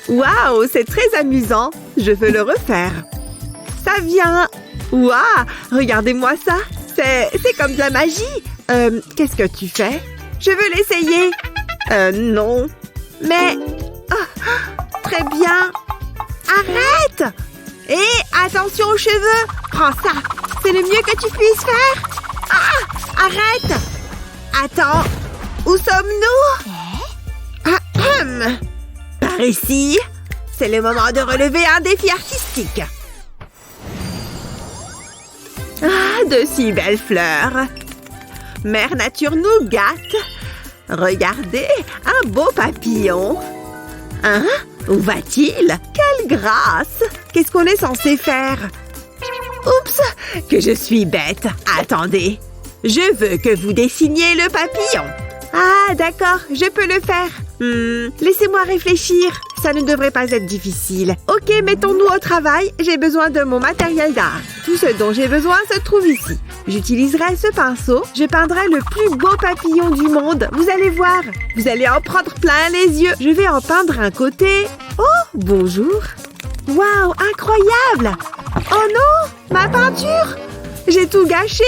Waouh, c'est très amusant. Je veux le refaire. Ça vient. Waouh, regardez-moi ça. C'est comme de la magie. Qu'est-ce que tu fais? Je veux l'essayer. Non. Mais... très bien. Arrête! Et attention aux cheveux. Prends ça. C'est le mieux que tu puisses faire. Ah! Arrête! Attends. Où sommes-nous? Par ici. C'est le moment de relever un défi artistique. Ah, de si belles fleurs. Mère Nature nous gâte. Regardez, un beau papillon. Hein? Où va-t-il? Quelle grâce! Qu'est-ce qu'on est censé faire? Oups! Que je suis bête. Attendez. Je veux que vous dessiniez le papillon. Ah, d'accord, je peux le faire. Laissez-moi réfléchir. Ça ne devrait pas être difficile. Ok, mettons-nous au travail. J'ai besoin de mon matériel d'art. Tout ce dont j'ai besoin se trouve ici. J'utiliserai ce pinceau. Je peindrai le plus beau papillon du monde. Vous allez voir. Vous allez en prendre plein les yeux. Je vais en peindre un côté. Oh, bonjour. Waouh, incroyable. Oh non, ma peinture. J'ai tout gâché.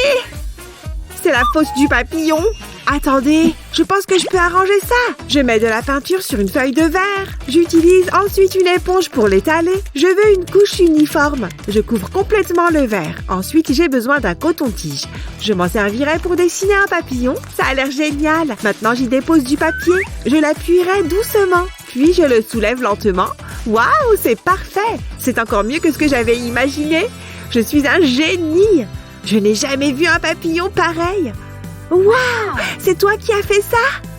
C'est la faute du papillon. Attendez, je pense que je peux arranger ça. Je mets de la peinture sur une feuille de verre. J'utilise ensuite une éponge pour l'étaler. Je veux une couche uniforme. Je couvre complètement le verre. Ensuite, j'ai besoin d'un coton-tige. Je m'en servirai pour dessiner un papillon. Ça a l'air génial. Maintenant, j'y dépose du papier. Je l'appuierai doucement. Puis, je le soulève lentement. Waouh, c'est parfait. C'est encore mieux que ce que j'avais imaginé. Je suis un génie. Je n'ai jamais vu un papillon pareil. Waouh! C'est toi qui as fait ça?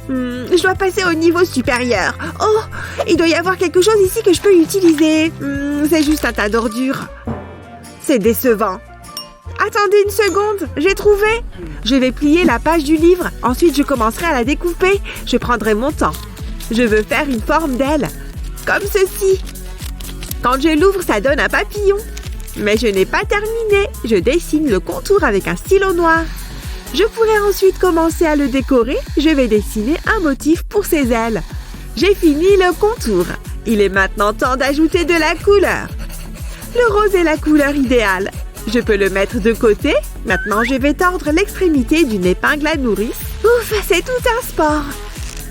Je dois passer au niveau supérieur. Oh! Il doit y avoir quelque chose ici que je peux utiliser. C'est juste un tas d'ordures. C'est décevant. Attendez une seconde, j'ai trouvé. Je vais plier la page du livre. Ensuite, je commencerai à la découper. Je prendrai mon temps. Je veux faire une forme d'aile. Comme ceci. Quand je l'ouvre, ça donne un papillon. Mais je n'ai pas terminé. Je dessine le contour avec un stylo noir. Je pourrais ensuite commencer à le décorer. Je vais dessiner un motif pour ses ailes. J'ai fini le contour. Il est maintenant temps d'ajouter de la couleur. Le rose est la couleur idéale. Je peux le mettre de côté. Maintenant, je vais tordre l'extrémité d'une épingle à nourrice. Ouf, c'est tout un sport.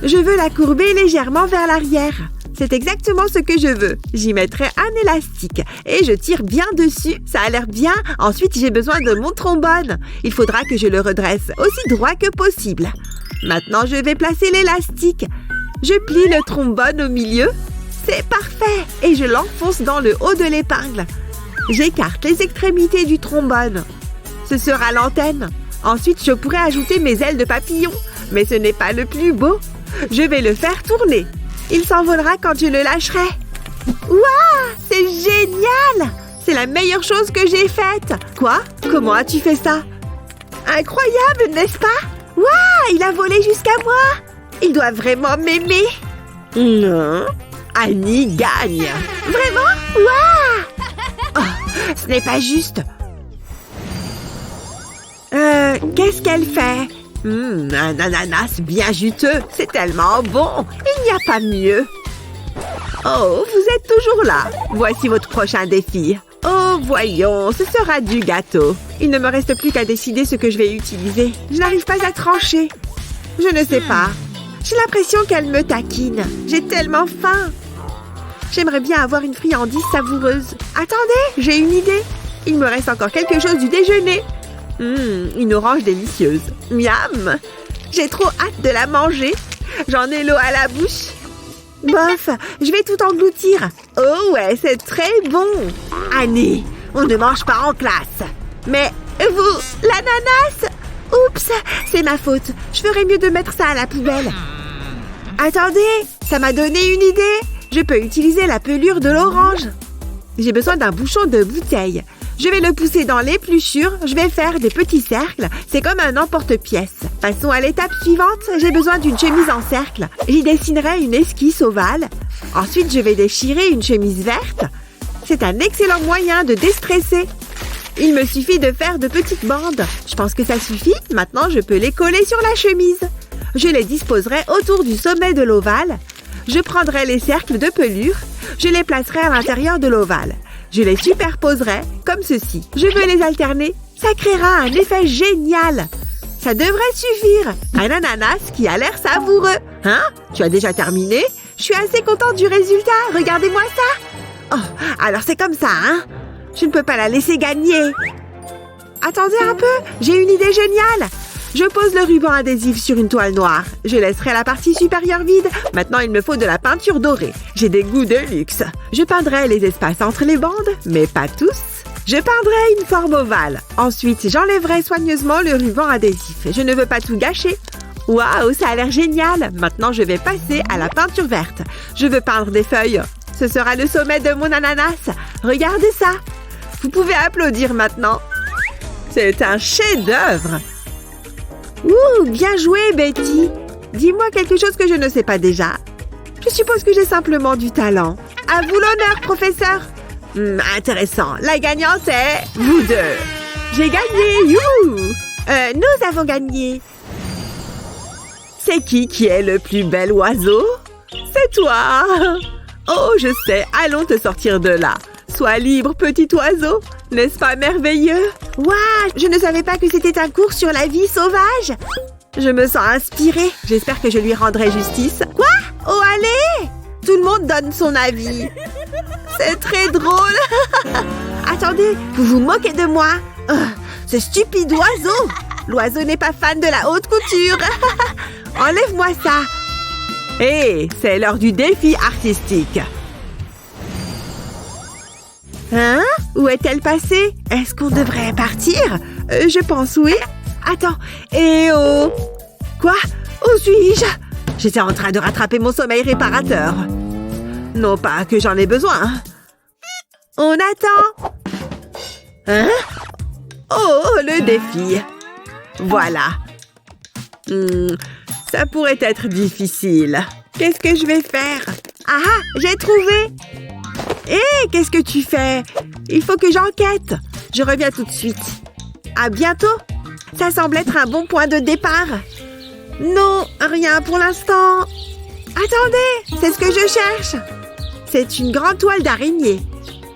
Je veux la courber légèrement vers l'arrière. C'est exactement ce que je veux. J'y mettrai un élastique et je tire bien dessus. Ça a l'air bien. Ensuite, j'ai besoin de mon trombone. Il faudra que je le redresse aussi droit que possible. Maintenant, je vais placer l'élastique. Je plie le trombone au milieu. C'est parfait. Et je l'enfonce dans le haut de l'épingle. J'écarte les extrémités du trombone. Ce sera l'antenne. Ensuite, je pourrai ajouter mes ailes de papillon. Mais ce n'est pas le plus beau. Je vais le faire tourner. Il s'envolera quand je le lâcherai. Waouh! C'est génial! C'est la meilleure chose que j'ai faite. Quoi? Comment as-tu fait ça? Incroyable, n'est-ce pas? Waouh! Il a volé jusqu'à moi. Il doit vraiment m'aimer. Non. Annie gagne. Vraiment? Waouh! Oh, ce n'est pas juste. Qu'est-ce qu'elle fait? Un ananas bien juteux. C'est tellement bon. Il n'y a pas mieux. Oh, vous êtes toujours là. Voici votre prochain défi. Oh, voyons, ce sera du gâteau. Il ne me reste plus qu'à décider ce que je vais utiliser. Je n'arrive pas à trancher. Je ne sais pas. J'ai l'impression qu'elle me taquine. J'ai tellement faim. J'aimerais bien avoir une friandise savoureuse. Attendez, j'ai une idée. Il me reste encore quelque chose du déjeuner. Une orange délicieuse. Miam! J'ai trop hâte de la manger. J'en ai l'eau à la bouche. Bof, je vais tout engloutir. Oh ouais, c'est très bon. Annie, on ne mange pas en classe. Mais vous, l'ananas? Oups, c'est ma faute. Je ferais mieux de mettre ça à la poubelle. Attendez, ça m'a donné une idée. Je peux utiliser la pelure de l'orange. J'ai besoin d'un bouchon de bouteille. Je vais le pousser dans l'épluchure. Je vais faire des petits cercles. C'est comme un emporte-pièce. Passons à l'étape suivante. J'ai besoin d'une chemise en cercle. J'y dessinerai une esquisse ovale. Ensuite, je vais déchirer une chemise verte. C'est un excellent moyen de déstresser. Il me suffit de faire de petites bandes. Je pense que ça suffit. Maintenant, je peux les coller sur la chemise. Je les disposerai autour du sommet de l'ovale. Je prendrai les cercles de pelure. Je les placerai à l'intérieur de l'ovale. Je les superposerai comme ceci. Je veux les alterner. Ça créera un effet génial. Ça devrait suffire. Un ananas qui a l'air savoureux. Hein? Tu as déjà terminé? Je suis assez contente du résultat. Regardez-moi ça. Oh, alors c'est comme ça, hein? Je ne peux pas la laisser gagner. Attendez un peu. J'ai une idée géniale. Je pose le ruban adhésif sur une toile noire. Je laisserai la partie supérieure vide. Maintenant, il me faut de la peinture dorée. J'ai des goûts de luxe. Je peindrai les espaces entre les bandes, mais pas tous. Je peindrai une forme ovale. Ensuite, j'enlèverai soigneusement le ruban adhésif. Je ne veux pas tout gâcher. Waouh, ça a l'air génial. Maintenant, je vais passer à la peinture verte. Je veux peindre des feuilles. Ce sera le sommet de mon ananas. Regardez ça. Vous pouvez applaudir maintenant. C'est un chef-d'œuvre. Ouh, bien joué, Betty. Dis-moi quelque chose que je ne sais pas déjà. Je suppose que j'ai simplement du talent. À vous l'honneur, professeur. Intéressant. La gagnante est vous deux. J'ai gagné, youhou. Nous avons gagné. C'est qui est le plus bel oiseau? C'est toi. Oh, je sais. Allons te sortir de là. Sois libre, petit oiseau. N'est-ce pas merveilleux? Waouh, je ne savais pas que c'était un cours sur la vie sauvage. Je me sens inspirée. J'espère que je lui rendrai justice. Quoi? Oh, allez! Tout le monde donne son avis. C'est très drôle. Attendez, vous vous moquez de moi? Ce stupide oiseau. L'oiseau n'est pas fan de la haute couture. Enlève-moi ça. Hé, c'est l'heure du défi artistique. Hein? Où est-elle passée? Est-ce qu'on devrait partir? Je pense oui. Attends. Eh oh! Quoi? Où suis-je? J'étais en train de rattraper mon sommeil réparateur. Non pas que j'en ai besoin. On attend. Hein? Oh, le défi. Voilà. Ça pourrait être difficile. Qu'est-ce que je vais faire? Ah, j'ai trouvé! Hé, qu'est-ce que tu fais? Il faut que j'enquête. Je reviens tout de suite. À bientôt. Ça semble être un bon point de départ. Non, rien pour l'instant. Attendez, c'est ce que je cherche. C'est une grande toile d'araignée.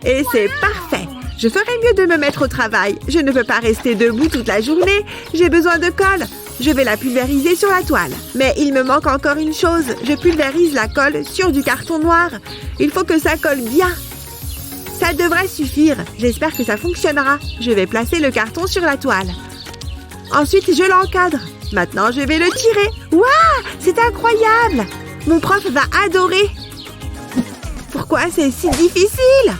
Et c'est parfait. Je ferais mieux de me mettre au travail. Je ne peux pas rester debout toute la journée. J'ai besoin de colle. Je vais la pulvériser sur la toile. Mais il me manque encore une chose. Je pulvérise la colle sur du carton noir. Il faut que ça colle bien. Ça devrait suffire. J'espère que ça fonctionnera. Je vais placer le carton sur la toile. Ensuite, je l'encadre. Maintenant, je vais le tirer. Waouh, c'est incroyable! Mon prof va adorer. Pourquoi c'est si difficile?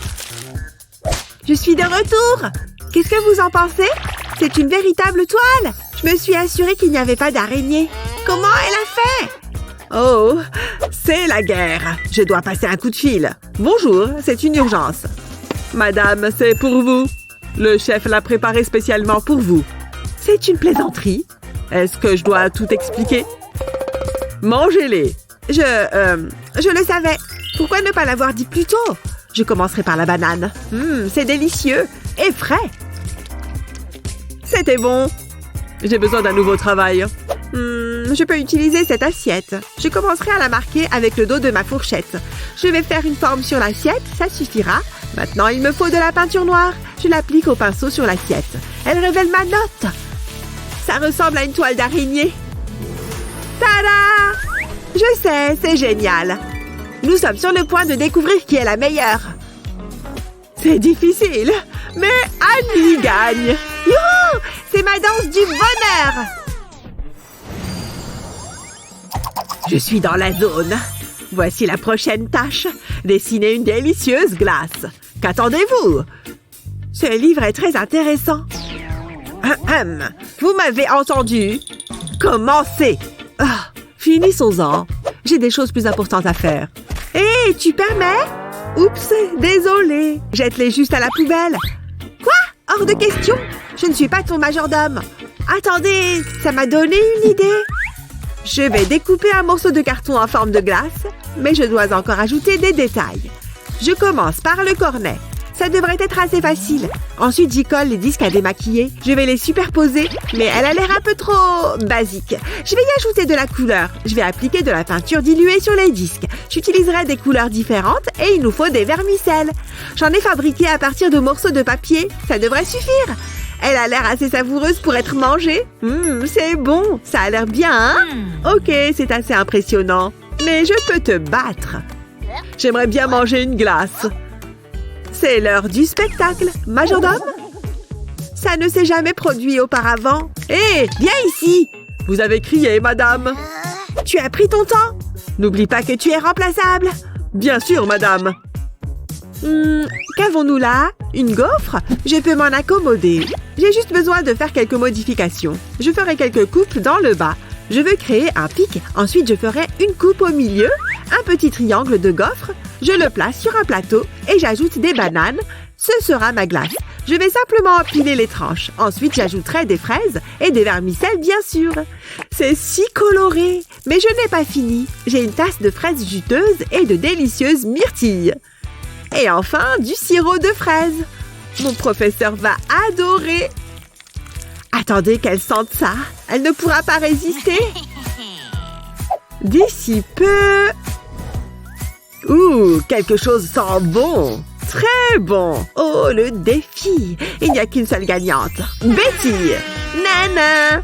Je suis de retour. Qu'est-ce que vous en pensez? C'est une véritable toile. Je me suis assurée qu'il n'y avait pas d'araignée. Comment elle a fait? Oh, c'est la guerre. Je dois passer un coup de fil. Bonjour, c'est une urgence. Madame, c'est pour vous. Le chef l'a préparé spécialement pour vous. C'est une plaisanterie. Est-ce que je dois tout expliquer? Mangez-les. Je le savais. Pourquoi ne pas l'avoir dit plus tôt? Je commencerai par la banane. C'est délicieux et frais. C'était bon. J'ai besoin d'un nouveau travail. Je peux utiliser cette assiette. Je commencerai à la marquer avec le dos de ma fourchette. Je vais faire une forme sur l'assiette, ça suffira. Maintenant, il me faut de la peinture noire. Je l'applique au pinceau sur l'assiette. Elle révèle ma note. Ça ressemble à une toile d'araignée. Tada! Je sais, c'est génial. Nous sommes sur le point de découvrir qui est la meilleure. C'est difficile, mais Annie gagne. Youhou! C'est ma danse du bonheur. Je suis dans la zone. Voici la prochaine tâche. Dessiner une délicieuse glace. Qu'attendez-vous? Ce livre est très intéressant. Vous m'avez entendu? Commencez. Finissons-en. J'ai des choses plus importantes à faire. Hé, tu permets? Oups, désolée. Jette-les juste à la poubelle. Quoi? Hors de question. Je ne suis pas ton majordome. Attendez, ça m'a donné une idée. Je vais découper un morceau de carton en forme de glace, mais je dois encore ajouter des détails. Je commence par le cornet. Ça devrait être assez facile. Ensuite, j'y colle les disques à démaquiller. Je vais les superposer, mais elle a l'air un peu trop basique. Je vais y ajouter de la couleur. Je vais appliquer de la peinture diluée sur les disques. J'utiliserai des couleurs différentes et il nous faut des vermicelles. J'en ai fabriqué à partir de morceaux de papier. Ça devrait suffire. Elle a l'air assez savoureuse pour être mangée. C'est bon, ça a l'air bien, hein? Ok, c'est assez impressionnant. Mais je peux te battre. J'aimerais bien manger une glace. C'est l'heure du spectacle, majordome. Ça ne s'est jamais produit auparavant. Hé, viens ici. Vous avez crié, madame. Tu as pris ton temps. N'oublie pas que tu es remplaçable. Bien sûr, madame. Qu'avons-nous là? Une gaufre? Je peux m'en accommoder. J'ai juste besoin de faire quelques modifications. Je ferai quelques coupes dans le bas. Je veux créer un pic. Ensuite, je ferai une coupe au milieu, un petit triangle de gaufre. Je le place sur un plateau et j'ajoute des bananes. Ce sera ma glace. Je vais simplement empiler les tranches. Ensuite, j'ajouterai des fraises et des vermicelles, bien sûr. C'est si coloré. Mais je n'ai pas fini. J'ai une tasse de fraises juteuses et de délicieuses myrtilles. Et enfin, du sirop de fraises. Mon professeur va adorer. Attendez qu'elle sente ça. Elle ne pourra pas résister. D'ici peu... Ouh, quelque chose sent bon. Très bon. Oh, le défi. Il n'y a qu'une seule gagnante. Betty. Nana.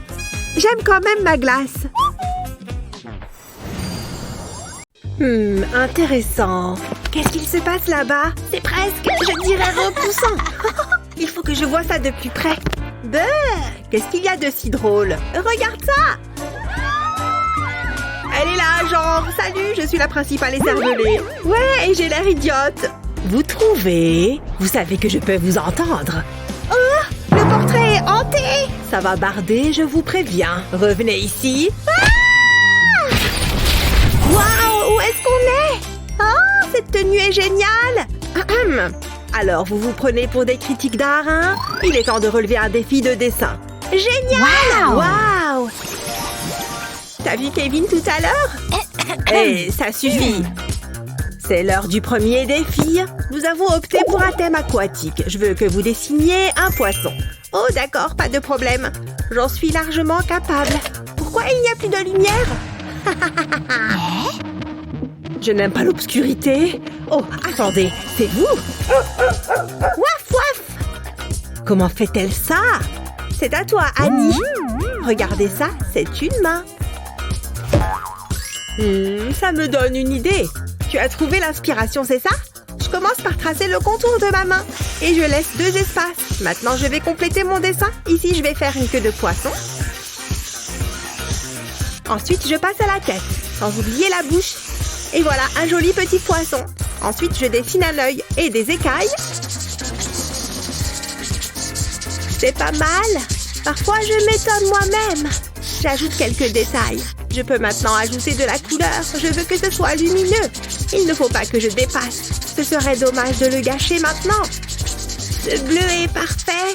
J'aime quand même ma glace. Intéressant. Qu'est-ce qu'il se passe là-bas? C'est presque, je dirais, repoussant. Il faut que je vois ça de plus près. Qu'est-ce qu'il y a de si drôle? Regarde ça! Elle est là, genre, salut, je suis la principale écervelée. Ouais, et j'ai l'air idiote. Vous trouvez? Vous savez que je peux vous entendre. Oh, le portrait est hanté. Ça va barder, je vous préviens. Revenez ici. Waouh, où est-ce qu'on est? Oh, cette tenue est géniale. Alors, vous vous prenez pour des critiques d'art, hein? Il est temps de relever un défi de dessin. Génial! Waouh! T'as vu Kevin tout à l'heure? Eh, ça suffit. C'est l'heure du premier défi. Nous avons opté pour un thème aquatique. Je veux que vous dessiniez un poisson. Oh, d'accord, pas de problème. J'en suis largement capable. Pourquoi il n'y a plus de lumière? Je n'aime pas l'obscurité. Oh, attendez, c'est vous? Waf, waf! Comment fait-elle ça? C'est à toi, Annie. Regardez ça, c'est une main. Ça me donne une idée. Tu as trouvé l'inspiration, c'est ça? Je commence par tracer le contour de ma main. Et je laisse 2 espaces. Maintenant, je vais compléter mon dessin. Ici, je vais faire une queue de poisson. Ensuite, je passe à la tête, sans oublier la bouche. Et voilà, un joli petit poisson. Ensuite, je dessine un œil et des écailles. C'est pas mal. Parfois, je m'étonne moi-même. J'ajoute quelques détails. Je peux maintenant ajouter de la couleur. Je veux que ce soit lumineux. Il ne faut pas que je dépasse. Ce serait dommage de le gâcher maintenant. Ce bleu est parfait.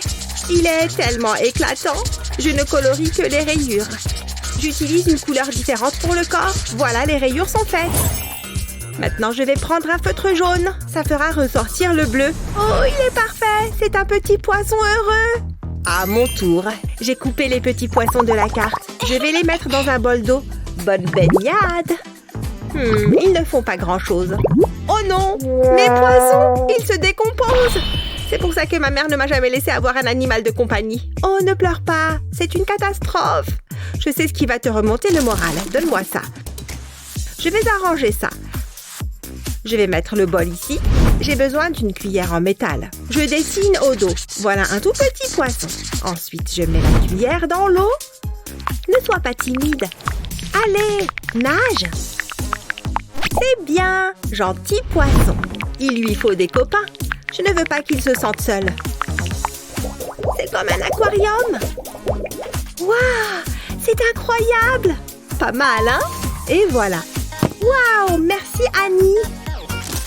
Il est tellement éclatant. Je ne colorie que les rayures. J'utilise une couleur différente pour le corps. Voilà, les rayures sont faites. Maintenant, je vais prendre un feutre jaune. Ça fera ressortir le bleu. Oh, il est parfait. C'est un petit poisson heureux. À mon tour, j'ai coupé les petits poissons de la carte. Je vais les mettre dans un bol d'eau. Bonne baignade. Ils ne font pas grand-chose. Oh non, mes poissons, ils se décomposent. C'est pour ça que ma mère ne m'a jamais laissé avoir un animal de compagnie. Oh, ne pleure pas, c'est une catastrophe. Je sais ce qui va te remonter le moral. Donne-moi ça. Je vais arranger ça. Je vais mettre le bol ici. J'ai besoin d'une cuillère en métal. Je dessine au dos. Voilà un tout petit poisson. Ensuite, je mets la cuillère dans l'eau. Ne sois pas timide. Allez, nage. C'est bien, gentil poisson. Il lui faut des copains. Je ne veux pas qu'il se sente seul. C'est comme un aquarium. Waouh, c'est incroyable. Pas mal, hein? Et voilà. Waouh, merci Annie.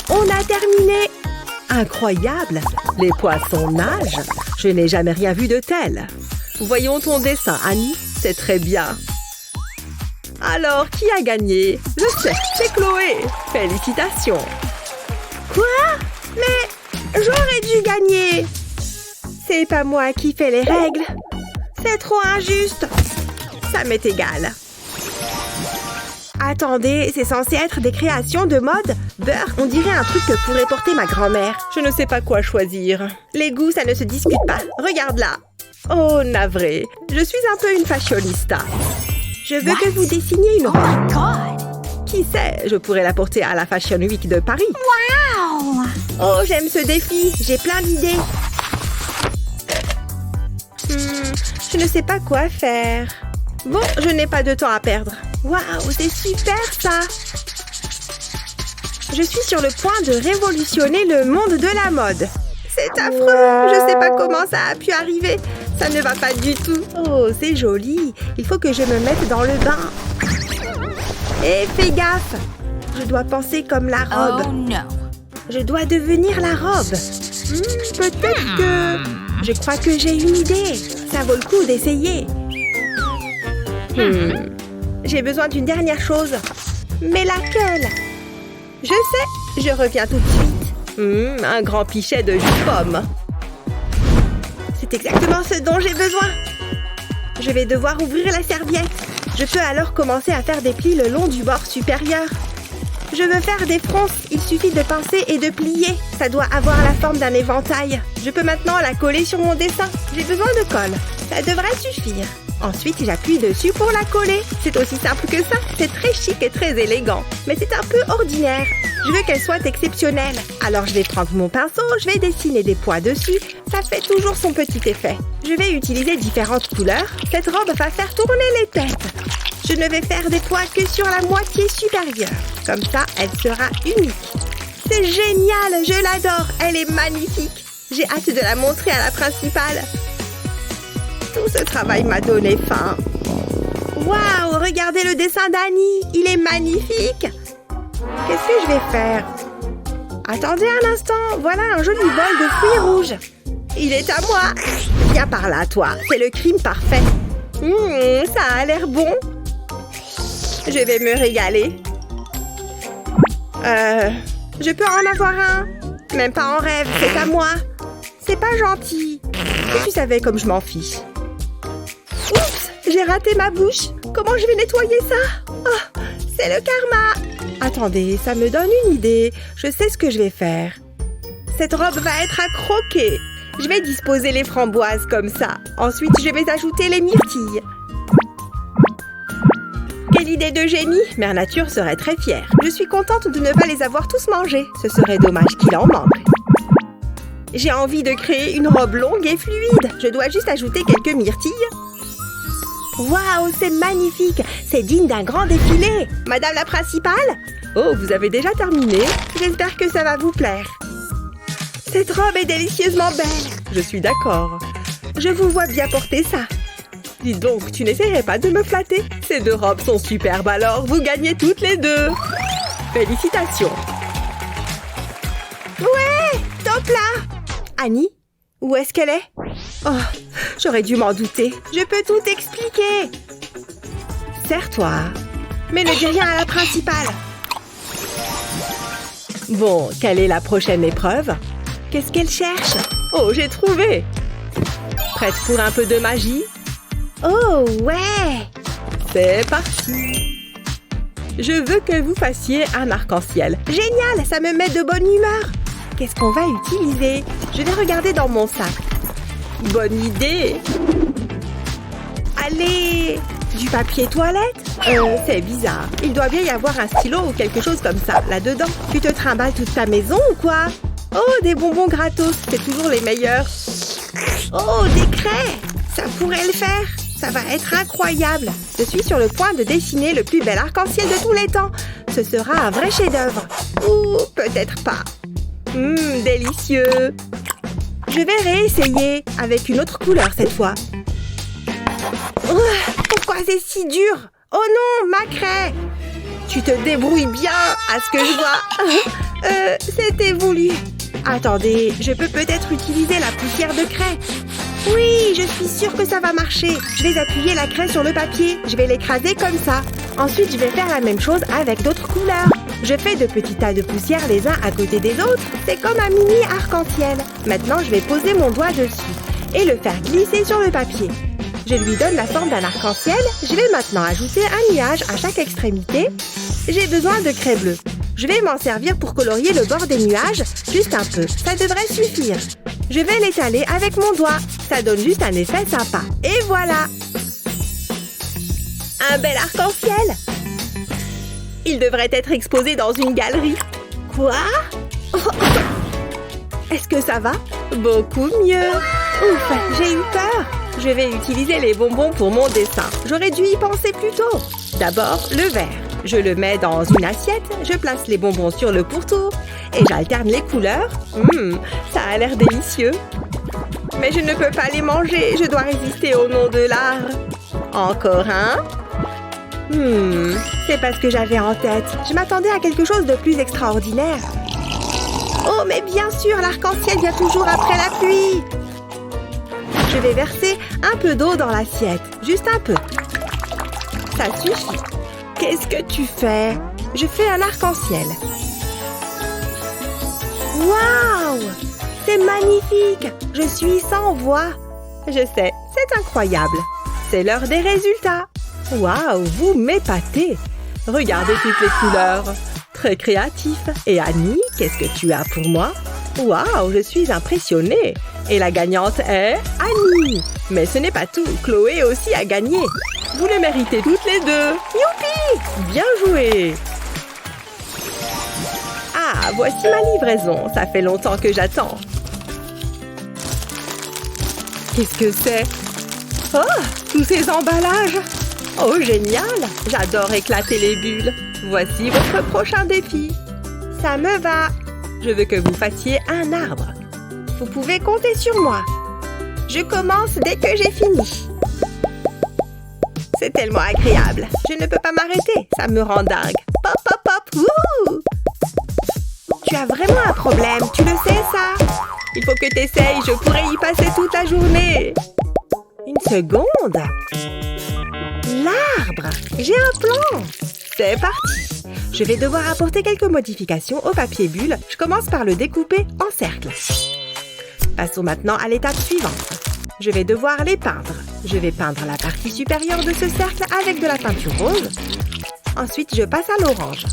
On a terminé. Incroyable, les poissons nagent. Je n'ai jamais rien vu de tel. Voyons ton dessin, Annie. C'est très bien. Alors, qui a gagné? Je sais, c'est Chloé. Félicitations. Quoi? Mais J'aurais dû gagner. C'est pas moi qui fais les règles. C'est trop injuste. Ça m'est égal. Attendez, c'est censé être des créations de mode? Beurre, on dirait un truc que pourrait porter ma grand-mère. Je ne sais pas quoi choisir. Les goûts, ça ne se discute pas. Regarde là. Oh, navré. Je suis un peu une fashionista. Je veux que vous dessiniez une robe. Qui sait, je pourrais la porter à la Fashion Week de Paris. Wow! Oh, j'aime ce défi. J'ai plein d'idées. Je ne sais pas quoi faire. Bon, je n'ai pas de temps à perdre. Waouh, c'est super ça! Je suis sur le point de révolutionner le monde de la mode. C'est affreux, je sais pas comment ça a pu arriver. Ça ne va pas du tout. Oh, c'est joli. Il faut que je me mette dans le bain. Et fais gaffe. Je dois penser comme la robe. Oh no! Je dois devenir la robe. Peut-être que... Je crois que j'ai une idée. Ça vaut le coup d'essayer. J'ai besoin d'une dernière chose. Mais laquelle? Je sais, je reviens tout de suite. Un grand pichet de jus de pomme. C'est exactement ce dont j'ai besoin. Je vais devoir ouvrir la serviette. Je peux alors commencer à faire des plis le long du bord supérieur. Je veux faire des fronces. Il suffit de pincer et de plier. Ça doit avoir la forme d'un éventail. Je peux maintenant la coller sur mon dessin. J'ai besoin de colle. Ça devrait suffire. Ensuite, j'appuie dessus pour la coller. C'est aussi simple que ça. C'est très chic et très élégant. Mais c'est un peu ordinaire. Je veux qu'elle soit exceptionnelle. Alors, je vais prendre mon pinceau, je vais dessiner des points dessus. Ça fait toujours son petit effet. Je vais utiliser différentes couleurs. Cette robe va faire tourner les têtes. Je ne vais faire des points que sur la moitié supérieure. Comme ça, elle sera unique. C'est génial, je l'adore. Elle est magnifique. J'ai hâte de la montrer à la principale. Tout ce travail m'a donné faim. Waouh, regardez le dessin d'Annie. Il est magnifique. Qu'est-ce que je vais faire? Attendez un instant. Voilà un joli bol de fruits rouges. Il est à moi. Viens par là, toi. C'est le crime parfait. Ça a l'air bon. Je vais me régaler. Je peux en avoir un? Même pas en rêve, c'est à moi. C'est pas gentil. Et tu savais comme je m'en fiche. Oups, j'ai raté ma bouche. Comment je vais nettoyer ça? Oh, c'est le karma. Attendez, ça me donne une idée. Je sais ce que je vais faire. Cette robe va être à croquer. Je vais disposer les framboises comme ça. Ensuite, je vais ajouter les myrtilles. Quelle idée de génie! Mère Nature serait très fière. Je suis contente de ne pas les avoir tous mangés. Ce serait dommage qu'il en manque. J'ai envie de créer une robe longue et fluide. Je dois juste ajouter quelques myrtilles. Waouh, c'est magnifique! C'est digne d'un grand défilé! Madame la principale? Oh, vous avez déjà terminé? J'espère que ça va vous plaire. Cette robe est délicieusement belle. Je suis d'accord. Je vous vois bien porter ça. Dis donc, tu n'essaierais pas de me flatter? Ces deux robes sont superbes, alors vous gagnez toutes les deux. Félicitations. Ouais, top là. Annie, où est-ce qu'elle est? Oh, j'aurais dû m'en douter. Je peux tout expliquer. Serre-toi. Mais ne dis rien à la principale. Bon, quelle est la prochaine épreuve? Qu'est-ce qu'elle cherche? Oh, j'ai trouvé. Prête pour un peu de magie? Oh, ouais! C'est parti! Je veux que vous fassiez un arc-en-ciel. Génial! Ça me met de bonne humeur! Qu'est-ce qu'on va utiliser? Je vais regarder dans mon sac. Bonne idée! Allez! Du papier toilette? C'est bizarre. Il doit bien y avoir un stylo ou quelque chose comme ça, là-dedans. Tu te trimbales toute ta maison ou quoi? Oh, des bonbons gratos! C'est toujours les meilleurs. Oh, des craies! Ça pourrait le faire! Ça va être incroyable. Je suis sur le point de dessiner le plus bel arc-en-ciel de tous les temps. Ce sera un vrai chef-d'œuvre. Ou peut-être pas. Délicieux. Je vais réessayer avec une autre couleur cette fois. Pourquoi c'est si dur? Oh non, ma craie. Tu te débrouilles bien à ce que je vois. C'était voulu. Attendez, je peux peut-être utiliser la poussière de craie. Oui, je suis sûre que ça va marcher. Je vais appuyer la craie sur le papier. Je vais l'écraser comme ça. Ensuite, je vais faire la même chose avec d'autres couleurs. Je fais de petits tas de poussière les uns à côté des autres. C'est comme un mini arc-en-ciel. Maintenant, je vais poser mon doigt dessus et le faire glisser sur le papier. Je lui donne la forme d'un arc-en-ciel. Je vais maintenant ajouter un nuage à chaque extrémité. J'ai besoin de craie bleue. Je vais m'en servir pour colorier le bord des nuages, juste un peu. Ça devrait suffire. Je vais l'étaler avec mon doigt. Ça donne juste un effet sympa. Et voilà! Un bel arc-en-ciel! Il devrait être exposé dans une galerie. Quoi? Est-ce que ça va? Beaucoup mieux. Ouf, j'ai eu peur. Je vais utiliser les bonbons pour mon dessin. J'aurais dû y penser plus tôt. D'abord, le vert. Je le mets dans une assiette, je place les bonbons sur le pourtour et j'alterne les couleurs. Ça a l'air délicieux. Mais je ne peux pas les manger, je dois résister au nom de l'art. Encore un. C'est pas ce que j'avais en tête. Je m'attendais à quelque chose de plus extraordinaire. Oh, mais bien sûr, l'arc-en-ciel vient toujours après la pluie. Je vais verser un peu d'eau dans l'assiette, juste un peu. Ça suffit. Qu'est-ce que tu fais? Je fais un arc-en-ciel. Waouh! C'est magnifique! Je suis sans voix. Je sais, c'est incroyable. C'est l'heure des résultats. Waouh, vous m'épatez! Regardez toutes les couleurs. Très créatif. Et Annie, qu'est-ce que tu as pour moi? Waouh, je suis impressionnée. Et la gagnante est Annie. Mais ce n'est pas tout. Chloé aussi a gagné. Vous le méritez toutes les deux. Youpi! Bien joué! Ah, voici ma livraison. Ça fait longtemps que j'attends. Qu'est-ce que c'est? Oh, tous ces emballages! Oh, génial! J'adore éclater les bulles. Voici votre prochain défi. Ça me va. Je veux que vous fassiez un arbre. Vous pouvez compter sur moi. Je commence dès que j'ai fini. C'est tellement agréable. Je ne peux pas m'arrêter. Ça me rend dingue. Pop, pop, pop. Wouh! Tu as vraiment un problème. Tu le sais, ça? Il faut que tu essayes. Je pourrais y passer toute la journée. Une seconde. L'arbre. J'ai un plan. C'est parti. Je vais devoir apporter quelques modifications au papier bulle. Je commence par le découper en cercles. Passons maintenant à l'étape suivante. Je vais devoir les peindre. Je vais peindre la partie supérieure de ce cercle avec de la peinture rose. Ensuite, je passe à l'orange.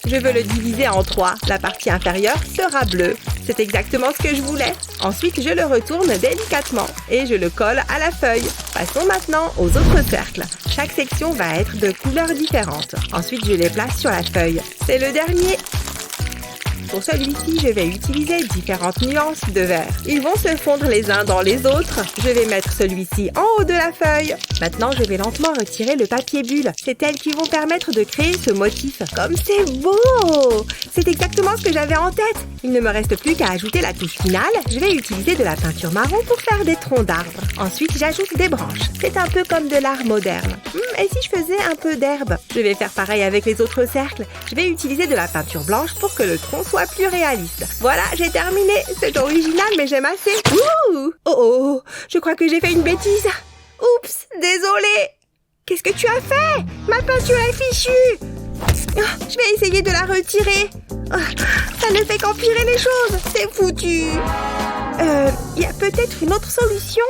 Je veux le diviser en 3. La partie inférieure sera bleue. C'est exactement ce que je voulais. Ensuite, je le retourne délicatement et je le colle à la feuille. Passons maintenant aux autres cercles. Chaque section va être de couleurs différentes. Ensuite, je les place sur la feuille. C'est le dernier. Pour celui-ci, je vais utiliser différentes nuances de vert. Ils vont se fondre les uns dans les autres. Je vais mettre celui-ci en haut de la feuille. Maintenant, je vais lentement retirer le papier bulle. C'est elles qui vont permettre de créer ce motif. Comme c'est beau! C'est exactement ce que j'avais en tête. Il ne me reste plus qu'à ajouter la touche finale. Je vais utiliser de la peinture marron pour faire des troncs d'arbres. Ensuite, j'ajoute des branches. C'est un peu comme de l'art moderne. Et si je faisais un peu d'herbe? Je vais faire pareil avec les autres cercles. Je vais utiliser de la peinture blanche pour que le tronc soit plus réaliste. Voilà, j'ai terminé. C'est original, mais j'aime assez. Ouh! Oh, je crois que j'ai fait une bêtise. Oups, désolée. Qu'est-ce que tu as fait? Ma peinture est fichue. Je vais essayer de la retirer. Ça ne fait qu'empirer les choses. C'est foutu. Il y a peut-être une autre solution.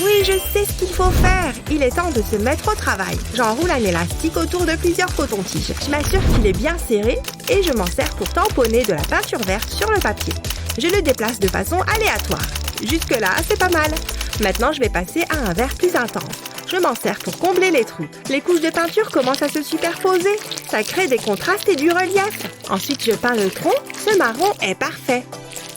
Oui, je sais ce qu'il faut faire. Il est temps de se mettre au travail. J'enroule un élastique autour de plusieurs cotons-tiges. Je m'assure qu'il est bien serré et je m'en sers pour tamponner de la peinture verte sur le papier. Je le déplace de façon aléatoire. Jusque-là, c'est pas mal. Maintenant, je vais passer à un vert plus intense. Je m'en sers pour combler les trous. Les couches de peinture commencent à se superposer. Ça crée des contrastes et du relief. Ensuite, je peins le tronc. Ce marron est parfait.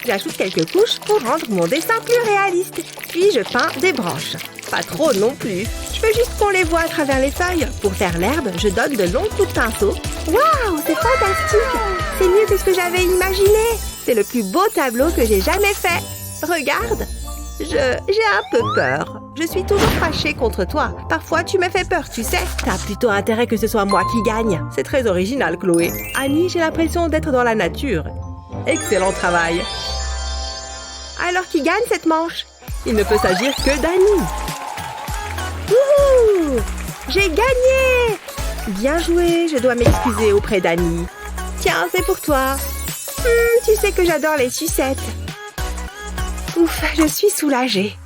J'ajoute quelques couches pour rendre mon dessin plus réaliste. Puis je peins des branches. Pas trop non plus. Je veux juste qu'on les voit à travers les feuilles. Pour faire l'herbe, je donne de longs coups de pinceau. Waouh, c'est fantastique! C'est mieux que ce que j'avais imaginé. C'est le plus beau tableau que j'ai jamais fait. Regarde. J'ai un peu peur. Je suis toujours fâchée contre toi. Parfois, tu me fais peur, tu sais. T'as plutôt intérêt que ce soit moi qui gagne. C'est très original, Chloé. Annie, j'ai l'impression d'être dans la nature. Excellent travail. Alors qui gagne cette manche? Il ne peut s'agir que d'Annie. Wouhou! J'ai gagné! Bien joué, je dois m'excuser auprès d'Annie. Tiens, c'est pour toi. Tu sais que j'adore les sucettes. Ouf, je suis soulagée.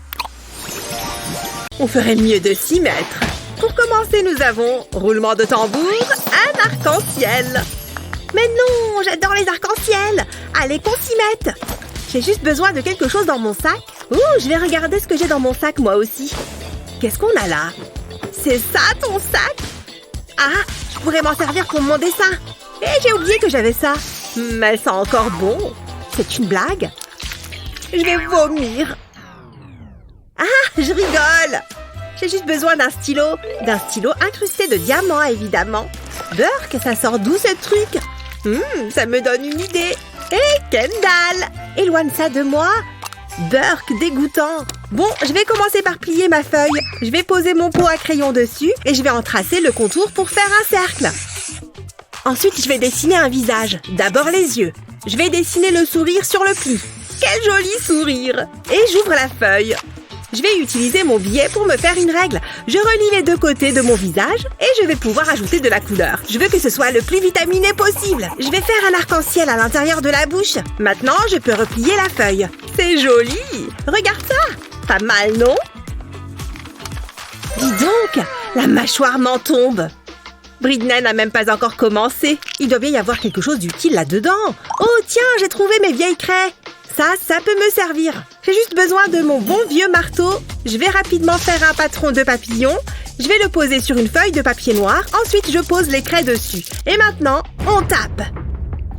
On ferait mieux de s'y mettre. Pour commencer, nous avons roulement de tambour, un arc-en-ciel. Mais non, j'adore les arcs-en-ciel. Allez, qu'on s'y mette. J'ai juste besoin de quelque chose dans mon sac. Je vais regarder ce que j'ai dans mon sac, moi aussi. Qu'est-ce qu'on a là? C'est ça, ton sac? Ah, je pourrais m'en servir pour mon dessin. Et j'ai oublié que j'avais ça. Mais c'est encore bon. C'est une blague? Je vais vomir. Ah, je rigole. J'ai juste besoin d'un stylo incrusté de diamants, évidemment. Burk, ça sort d'où ce truc? Ça me donne une idée. Hé, Kendall, éloigne ça de moi. Burk, dégoûtant. Bon, je vais commencer par plier ma feuille. Je vais poser mon pot à crayon dessus et je vais en tracer le contour pour faire un cercle. Ensuite, je vais dessiner un visage. D'abord les yeux. Je vais dessiner le sourire sur le pli. Quel joli sourire! Et j'ouvre la feuille. Je vais utiliser mon billet pour me faire une règle. Je relie les deux côtés de mon visage et je vais pouvoir ajouter de la couleur. Je veux que ce soit le plus vitaminé possible. Je vais faire un arc-en-ciel à l'intérieur de la bouche. Maintenant, je peux replier la feuille. C'est joli! Regarde ça! Pas mal, non? Dis donc, la mâchoire m'en tombe. Britney n'a même pas encore commencé. Il doit bien y avoir quelque chose d'utile là-dedans. Oh tiens, j'ai trouvé mes vieilles craies. Ça peut me servir. J'ai juste besoin de mon bon vieux marteau. Je vais rapidement faire un patron de papillon. Je vais le poser sur une feuille de papier noir. Ensuite, je pose les craies dessus. Et maintenant, on tape.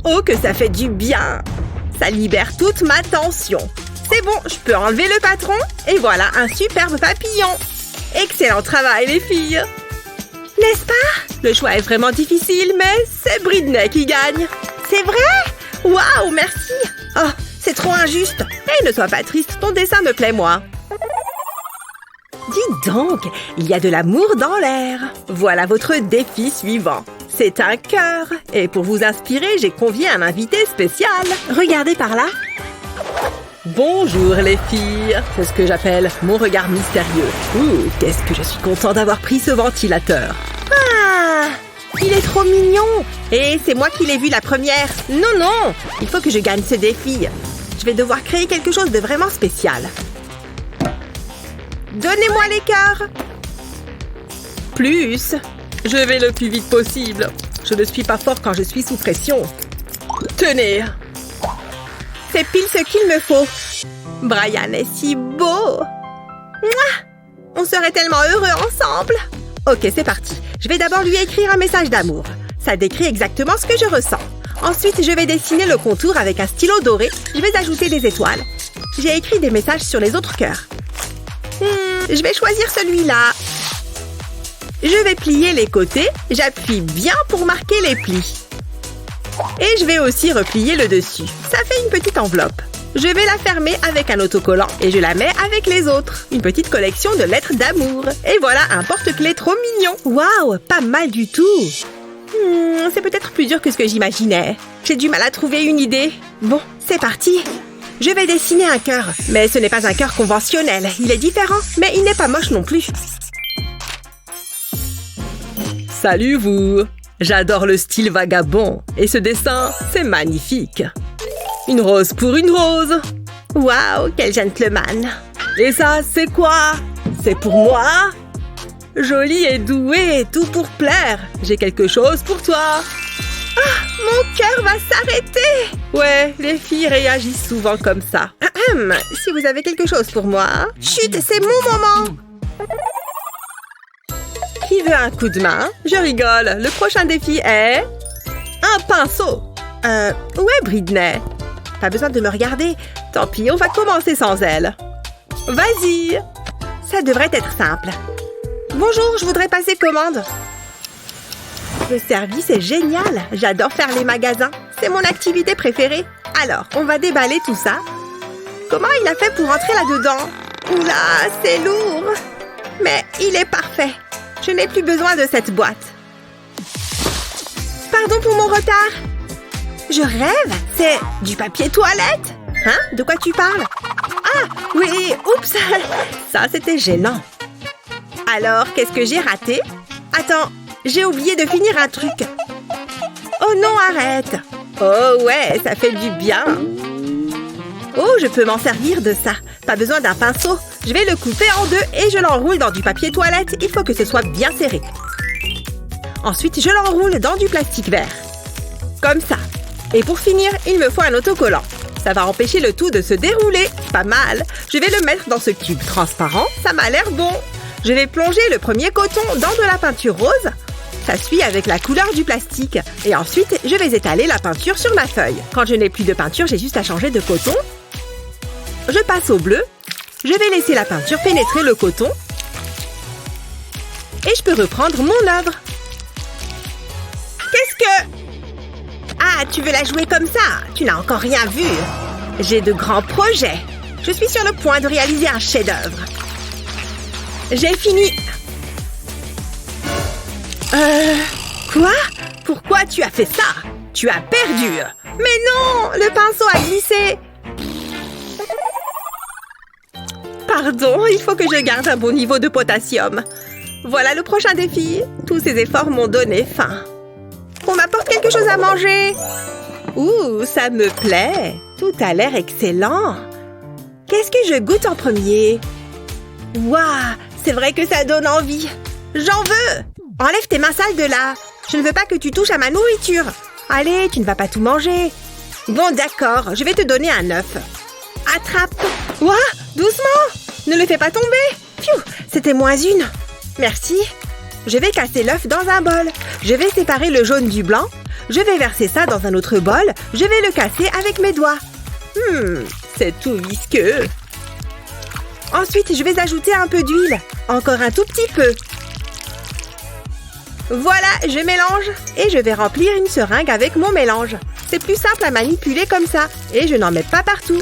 Oh, que ça fait du bien. Ça libère toute ma tension. C'est bon, je peux enlever le patron. Et voilà, un superbe papillon. Excellent travail, les filles. N'est-ce pas? Le choix est vraiment difficile, mais c'est Britney qui gagne. C'est vrai? Waouh, merci. Oh, c'est trop injuste. Et ne sois pas triste, ton dessin me plaît, moi. Dis donc, il y a de l'amour dans l'air. Voilà votre défi suivant. C'est un cœur. Et pour vous inspirer, j'ai convié un invité spécial. Regardez par là. Bonjour les filles. C'est ce que j'appelle mon regard mystérieux. Qu'est-ce que je suis content d'avoir pris ce ventilateur. Ah, il est trop mignon. Et c'est moi qui l'ai vu la première. Non, il faut que je gagne ce défi. Je vais devoir créer quelque chose de vraiment spécial. Donnez-moi les cœurs. Plus. Je vais le plus vite possible. Je ne suis pas fort quand je suis sous pression. Tenez. C'est pile ce qu'il me faut. Brian est si beau. Mouah! On serait tellement heureux ensemble. Ok, c'est parti. Je vais d'abord lui écrire un message d'amour. Ça décrit exactement ce que je ressens. Ensuite, je vais dessiner le contour avec un stylo doré. Je vais ajouter des étoiles. J'ai écrit des messages sur les autres cœurs. Je vais choisir celui-là. Je vais plier les côtés. J'appuie bien pour marquer les plis. Et je vais aussi replier le dessus. Ça fait une petite enveloppe. Je vais la fermer avec un autocollant et je la mets avec les autres. Une petite collection de lettres d'amour. Et voilà un porte-clés trop mignon. Waouh, pas mal du tout. C'est peut-être plus dur que ce que j'imaginais. J'ai du mal à trouver une idée. Bon, c'est parti. Je vais dessiner un cœur. Mais ce n'est pas un cœur conventionnel. Il est différent, mais il n'est pas moche non plus. Salut vous! J'adore le style vagabond. Et ce dessin, c'est magnifique. Une rose pour une rose. Waouh, quel gentleman. Et ça, c'est quoi? C'est pour moi? Joli et doué, tout pour plaire. J'ai quelque chose pour toi. Ah, mon cœur va s'arrêter. Ouais, les filles réagissent souvent comme ça. Si vous avez quelque chose pour moi... Chut, c'est mon moment. Qui veut un coup de main? Je rigole. Le prochain défi est... un pinceau. Où est Britney? Pas besoin de me regarder. Tant pis, on va commencer sans elle. Vas-y. Ça devrait être simple. Bonjour, je voudrais passer commande. Le service est génial. J'adore faire les magasins. C'est mon activité préférée. Alors, on va déballer tout ça. Comment il a fait pour entrer là-dedans? Oula, c'est lourd. Mais il est parfait. Je n'ai plus besoin de cette boîte. Pardon pour mon retard. Je rêve. C'est du papier toilette. Hein? De quoi tu parles? Ah, oui, oups. Ça, c'était gênant. Alors, qu'est-ce que j'ai raté? Attends, j'ai oublié de finir un truc. Oh non, arrête! Oh ouais, ça fait du bien! Oh, je peux m'en servir de ça. Pas besoin d'un pinceau. Je vais le couper en deux et je l'enroule dans du papier toilette. Il faut que ce soit bien serré. Ensuite, je l'enroule dans du plastique vert. Comme ça. Et pour finir, il me faut un autocollant. Ça va empêcher le tout de se dérouler. Pas mal. Je vais le mettre dans ce tube transparent. Ça m'a l'air bon. Je vais plonger le premier coton dans de la peinture rose. Ça suit avec la couleur du plastique. Et ensuite, je vais étaler la peinture sur ma feuille. Quand je n'ai plus de peinture, j'ai juste à changer de coton. Je passe au bleu. Je vais laisser la peinture pénétrer le coton. Et je peux reprendre mon œuvre. Qu'est-ce que... Ah, tu veux la jouer comme ça? Tu n'as encore rien vu. J'ai de grands projets. Je suis sur le point de réaliser un chef-d'œuvre. J'ai fini. Quoi? Pourquoi tu as fait ça? Tu as perdu. Mais non, le pinceau a glissé. Pardon, il faut que je garde un bon niveau de potassium. Voilà le prochain défi. Tous ces efforts m'ont donné faim. On m'apporte quelque chose à manger. Ouh, ça me plaît. Tout a l'air excellent. Qu'est-ce que je goûte en premier? Waouh, c'est vrai que ça donne envie. J'en veux. Enlève tes mains sales de là. Je ne veux pas que tu touches à ma nourriture. Allez, tu ne vas pas tout manger. Bon, d'accord, je vais te donner un œuf. Attrape. Ouah, doucement. Ne le fais pas tomber. Pfiou, c'était moins une. Merci. Je vais casser l'œuf dans un bol. Je vais séparer le jaune du blanc. Je vais verser ça dans un autre bol. Je vais le casser avec mes doigts. C'est tout visqueux. Ensuite, je vais ajouter un peu d'huile. Encore un tout petit peu. Voilà, je mélange. Et je vais remplir une seringue avec mon mélange. C'est plus simple à manipuler comme ça. Et je n'en mets pas partout.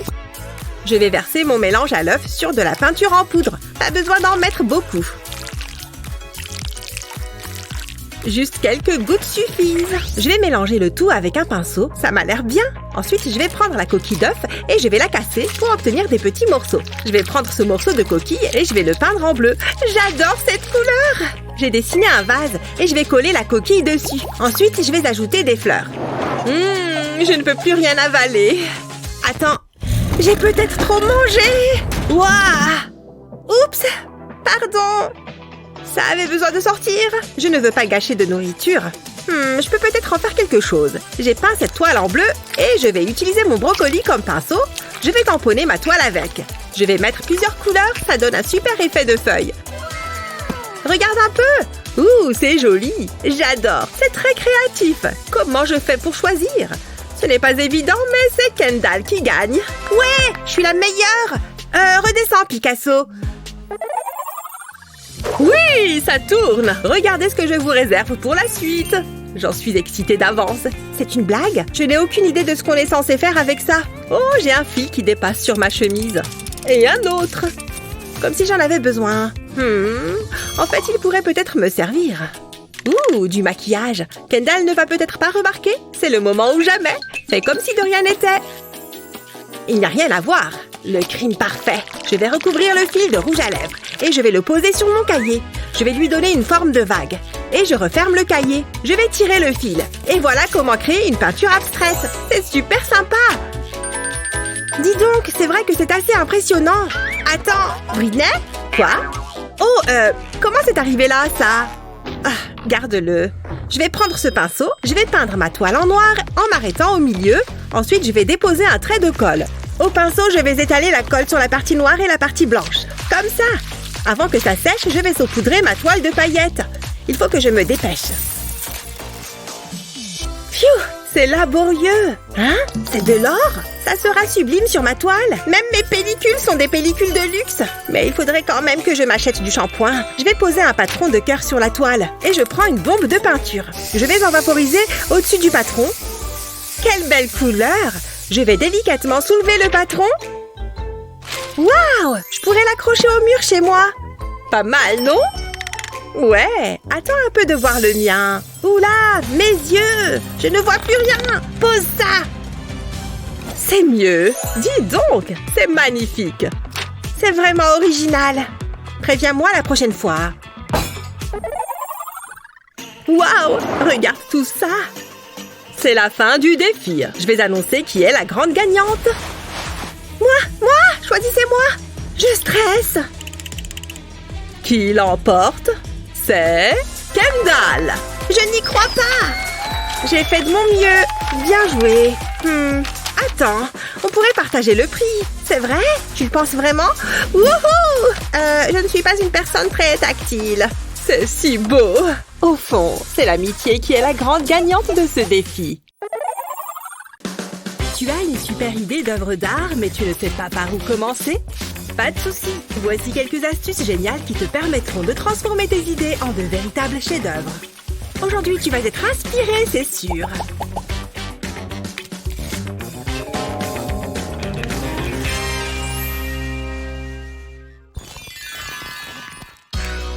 Je vais verser mon mélange à l'œuf sur de la peinture en poudre. Pas besoin d'en mettre beaucoup. Juste quelques gouttes suffisent. Je vais mélanger le tout avec un pinceau. Ça m'a l'air bien. Ensuite, je vais prendre la coquille d'œuf et je vais la casser pour obtenir des petits morceaux. Je vais prendre ce morceau de coquille et je vais le peindre en bleu. J'adore cette couleur! J'ai dessiné un vase et je vais coller la coquille dessus. Ensuite, je vais ajouter des fleurs. Je ne peux plus rien avaler. Attends, j'ai peut-être trop mangé. Waouh! Oups! Pardon! Ça avait besoin de sortir. Je ne veux pas gâcher de nourriture. Je peux peut-être en faire quelque chose. J'ai peint cette toile en bleu et je vais utiliser mon brocoli comme pinceau. Je vais tamponner ma toile avec. Je vais mettre plusieurs couleurs, ça donne un super effet de feuille. Regarde un peu. Ouh, c'est joli. J'adore. C'est très créatif. Comment je fais pour choisir? Ce n'est pas évident, mais c'est Kendall qui gagne. Ouais, je suis la meilleure. Redescends, Picasso. Oui, ça tourne. Regardez ce que je vous réserve pour la suite. J'en suis excitée d'avance. C'est une blague? Je n'ai aucune idée de ce qu'on est censé faire avec ça. Oh, j'ai un fil qui dépasse sur ma chemise. Et un autre. Comme si j'en avais besoin. En fait, il pourrait peut-être me servir. Ouh, du maquillage. Kendall ne va peut-être pas remarquer. C'est le moment ou jamais. Fais comme si de rien n'était. Il n'y a rien à voir. Le crime parfait. Je vais recouvrir le fil de rouge à lèvres et je vais le poser sur mon cahier. Je vais lui donner une forme de vague. Et je referme le cahier. Je vais tirer le fil. Et voilà comment créer une peinture abstraite. C'est super sympa. Dis donc, c'est vrai que c'est assez impressionnant. Attends, Britney? Quoi? Oh, comment c'est arrivé là, ça? Ah, garde-le. Je vais prendre ce pinceau, je vais peindre ma toile en noir en m'arrêtant au milieu. Ensuite, je vais déposer un trait de colle. Au pinceau, je vais étaler la colle sur la partie noire et la partie blanche. Comme ça. Avant que ça sèche, je vais saupoudrer ma toile de paillettes. Il faut que je me dépêche. Pfiou, c'est laborieux. Hein? C'est de l'or? Ça sera sublime sur ma toile. Même mes pellicules sont des pellicules de luxe. Mais il faudrait quand même que je m'achète du shampoing. Je vais poser un patron de cœur sur la toile. Et je prends une bombe de peinture. Je vais en vaporiser au-dessus du patron. Quelle belle couleur! Je vais délicatement soulever le patron. Waouh! Je pourrais l'accrocher au mur chez moi. Pas mal, non? Ouais, attends un peu de voir le mien. Oula, mes yeux! Je ne vois plus rien. Pose ça. C'est mieux. Dis donc, c'est magnifique. C'est vraiment original. Préviens-moi la prochaine fois. Waouh! Regarde tout ça. C'est la fin du défi. Je vais annoncer qui est la grande gagnante. Moi, choisissez-moi. Je stresse. Qui l'emporte? C'est Kendall. Je n'y crois pas. J'ai fait de mon mieux. Bien joué. Attends, on pourrait partager le prix. C'est vrai? Tu le penses vraiment? Wouhou! Je ne suis pas une personne très tactile. C'est si beau. Au fond, c'est l'amitié qui est la grande gagnante de ce défi. Tu as une super idée d'œuvre d'art, mais tu ne sais pas par où commencer? Pas de souci. Voici quelques astuces géniales qui te permettront de transformer tes idées en de véritables chefs-d'œuvre. Aujourd'hui, tu vas être inspiré, c'est sûr.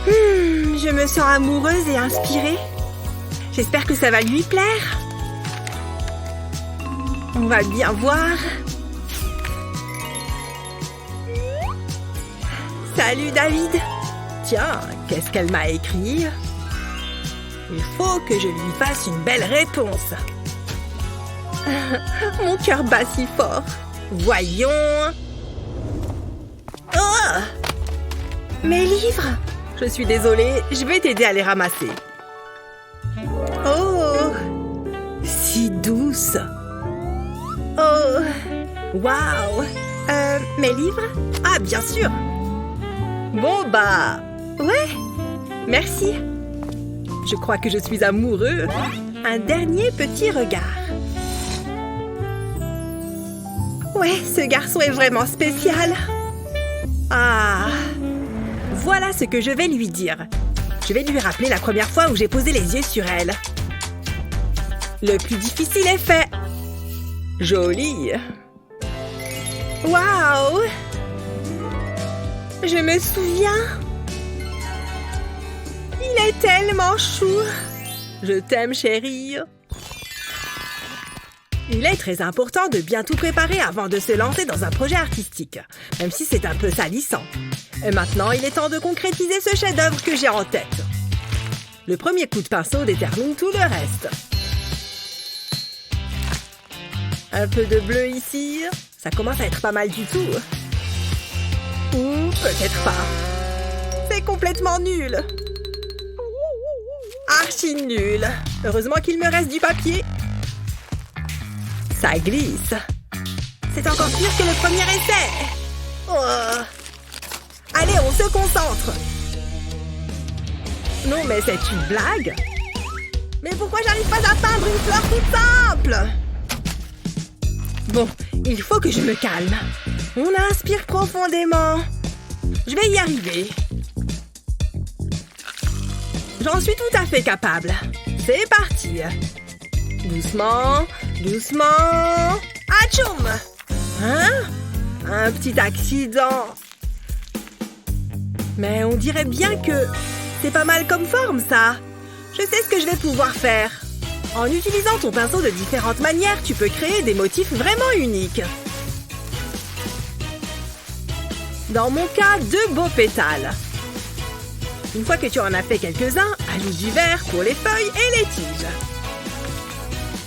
Je me sens amoureuse et inspirée. J'espère que ça va lui plaire. On va bien voir. Salut David. Tiens, qu'est-ce qu'elle m'a écrit? Il faut que je lui fasse une belle réponse. Mon cœur bat si fort. Voyons. Oh! Mes livres? Je suis désolée, je vais t'aider à les ramasser. Oh! Si douce. Oh! Waouh! Mes livres? Ah, bien sûr! Bon, bah... Ouais! Merci! Je crois que je suis amoureux. Un dernier petit regard. Ouais, ce garçon est vraiment spécial. Ah! Voilà ce que je vais lui dire. Je vais lui rappeler la première fois où j'ai posé les yeux sur elle. Le plus difficile est fait. Joli. Waouh! Je me souviens. Il est tellement chou. Je t'aime, chérie. Il est très important de bien tout préparer avant de se lancer dans un projet artistique, même si c'est un peu salissant. Et maintenant, il est temps de concrétiser ce chef-d'œuvre que j'ai en tête. Le premier coup de pinceau détermine tout le reste. Un peu de bleu ici. Ça commence à être pas mal du tout. Ou peut-être pas. C'est complètement nul. Archi nul. Heureusement qu'il me reste du papier. Ça glisse. C'est encore pire que le premier essai. Oh. Allez, on se concentre. Non, mais c'est une blague. Mais pourquoi j'arrive pas à peindre une fleur toute simple? Bon, il faut que je me calme. On inspire profondément. Je vais y arriver. J'en suis tout à fait capable. C'est parti. Doucement, doucement. Atchoum! Hein? Un petit accident. Mais on dirait bien que c'est pas mal comme forme, ça. Je sais ce que je vais pouvoir faire. En utilisant ton pinceau de différentes manières, tu peux créer des motifs vraiment uniques. Dans mon cas, 2 beaux pétales. Une fois que tu en as fait quelques-uns, ajoute du vert pour les feuilles et les tiges.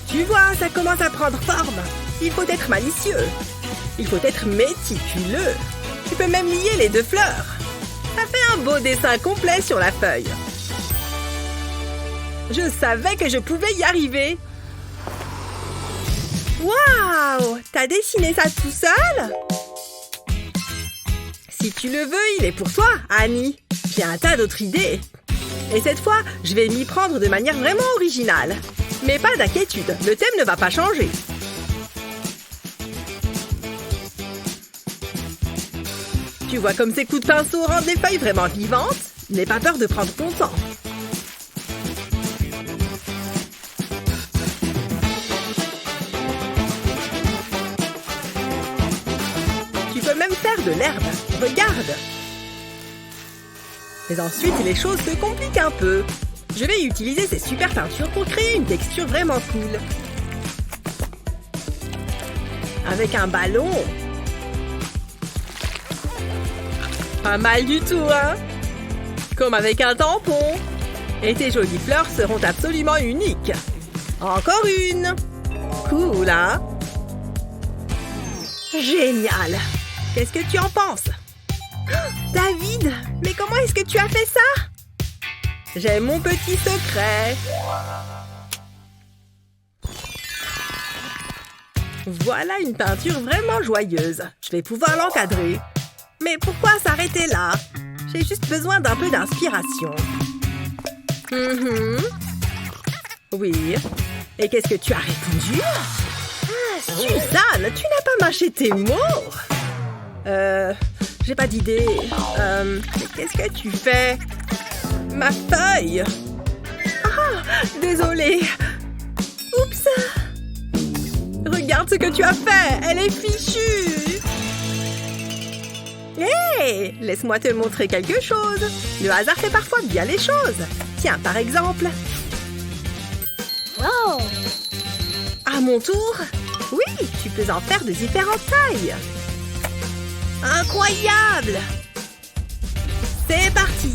Tu vois, ça commence à prendre forme. Il faut être malicieux. Il faut être méticuleux. Tu peux même lier les 2 fleurs. Ça fait un beau dessin complet sur la feuille. Je savais que je pouvais y arriver. Waouh! T'as dessiné ça tout seul? Si tu le veux, il est pour toi, Annie. J'ai un tas d'autres idées. Et cette fois, je vais m'y prendre de manière vraiment originale. Mais pas d'inquiétude, le thème ne va pas changer. Tu vois comme ces coups de pinceau rendent les feuilles vraiment vivantes? N'aie pas peur de prendre ton temps. Tu peux même faire de l'herbe. Regarde! Mais ensuite, les choses se compliquent un peu. Je vais utiliser ces super peintures pour créer une texture vraiment cool. Avec un ballon. Pas mal du tout, hein? Comme avec un tampon. Et tes jolies fleurs seront absolument uniques. Encore une. cool, hein? Génial! Qu'est-ce que tu en penses? Oh, David, mais comment est-ce que tu as fait ça? J'ai mon petit secret. Voilà une peinture vraiment joyeuse. Je vais pouvoir l'encadrer. Mais pourquoi s'arrêter là? J'ai juste besoin d'un peu d'inspiration. Oui. Et qu'est-ce que tu as répondu? Ah, Suzanne, tu n'as pas mâché tes mots? J'ai pas d'idée. Qu'est-ce que tu fais? Ma feuille! Ah, désolée. Oups! Regarde ce que tu as fait! Elle est fichue! Hé! Laisse-moi te montrer quelque chose. Le hasard fait parfois bien les choses. Tiens, par exemple. Wow! À mon tour? Oui, tu peux en faire de différentes tailles. Incroyable! C'est parti!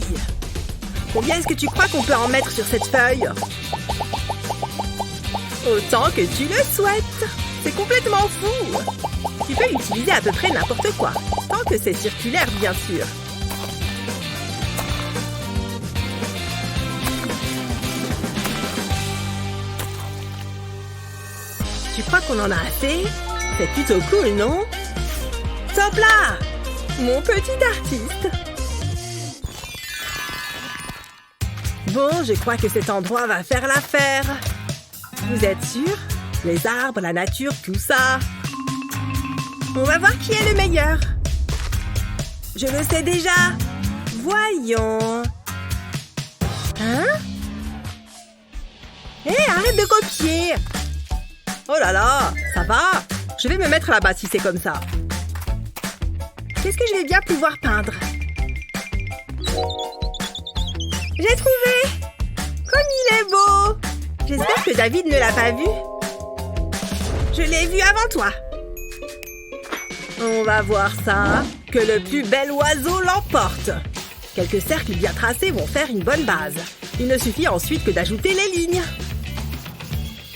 Combien est-ce que tu crois qu'on peut en mettre sur cette feuille? Autant que tu le souhaites! C'est complètement fou! Tu peux utiliser à peu près n'importe quoi, tant que c'est circulaire, bien sûr. Tu crois qu'on en a assez? C'est plutôt cool, non? Top là! Mon petit artiste! Bon, je crois que cet endroit va faire l'affaire. Vous êtes sûr? Les arbres, la nature, tout ça. On va voir qui est le meilleur. Je le sais déjà. Voyons. Hein? Hé, arrête de copier. Oh là là, ça va? Je vais me mettre là-bas si c'est comme ça. Qu'est-ce que je vais bien pouvoir peindre? J'ai trouvé! Comme il est beau! J'espère que David ne l'a pas vu. Je l'ai vu avant toi. On va voir ça. Que le plus bel oiseau l'emporte. Quelques cercles bien tracés vont faire une bonne base. Il ne suffit ensuite que d'ajouter les lignes.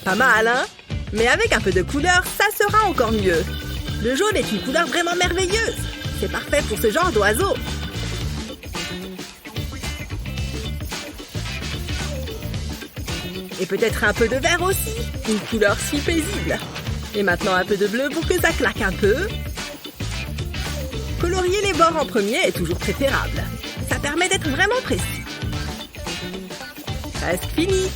Pas mal, hein? Mais avec un peu de couleur, ça sera encore mieux. Le jaune est une couleur vraiment merveilleuse. C'est parfait pour ce genre d'oiseau. Et peut-être un peu de vert aussi. Une couleur si paisible. Et maintenant un peu de bleu pour que ça claque un peu. Colorier les bords en premier est toujours préférable. Ça permet d'être vraiment précis. Presque fini.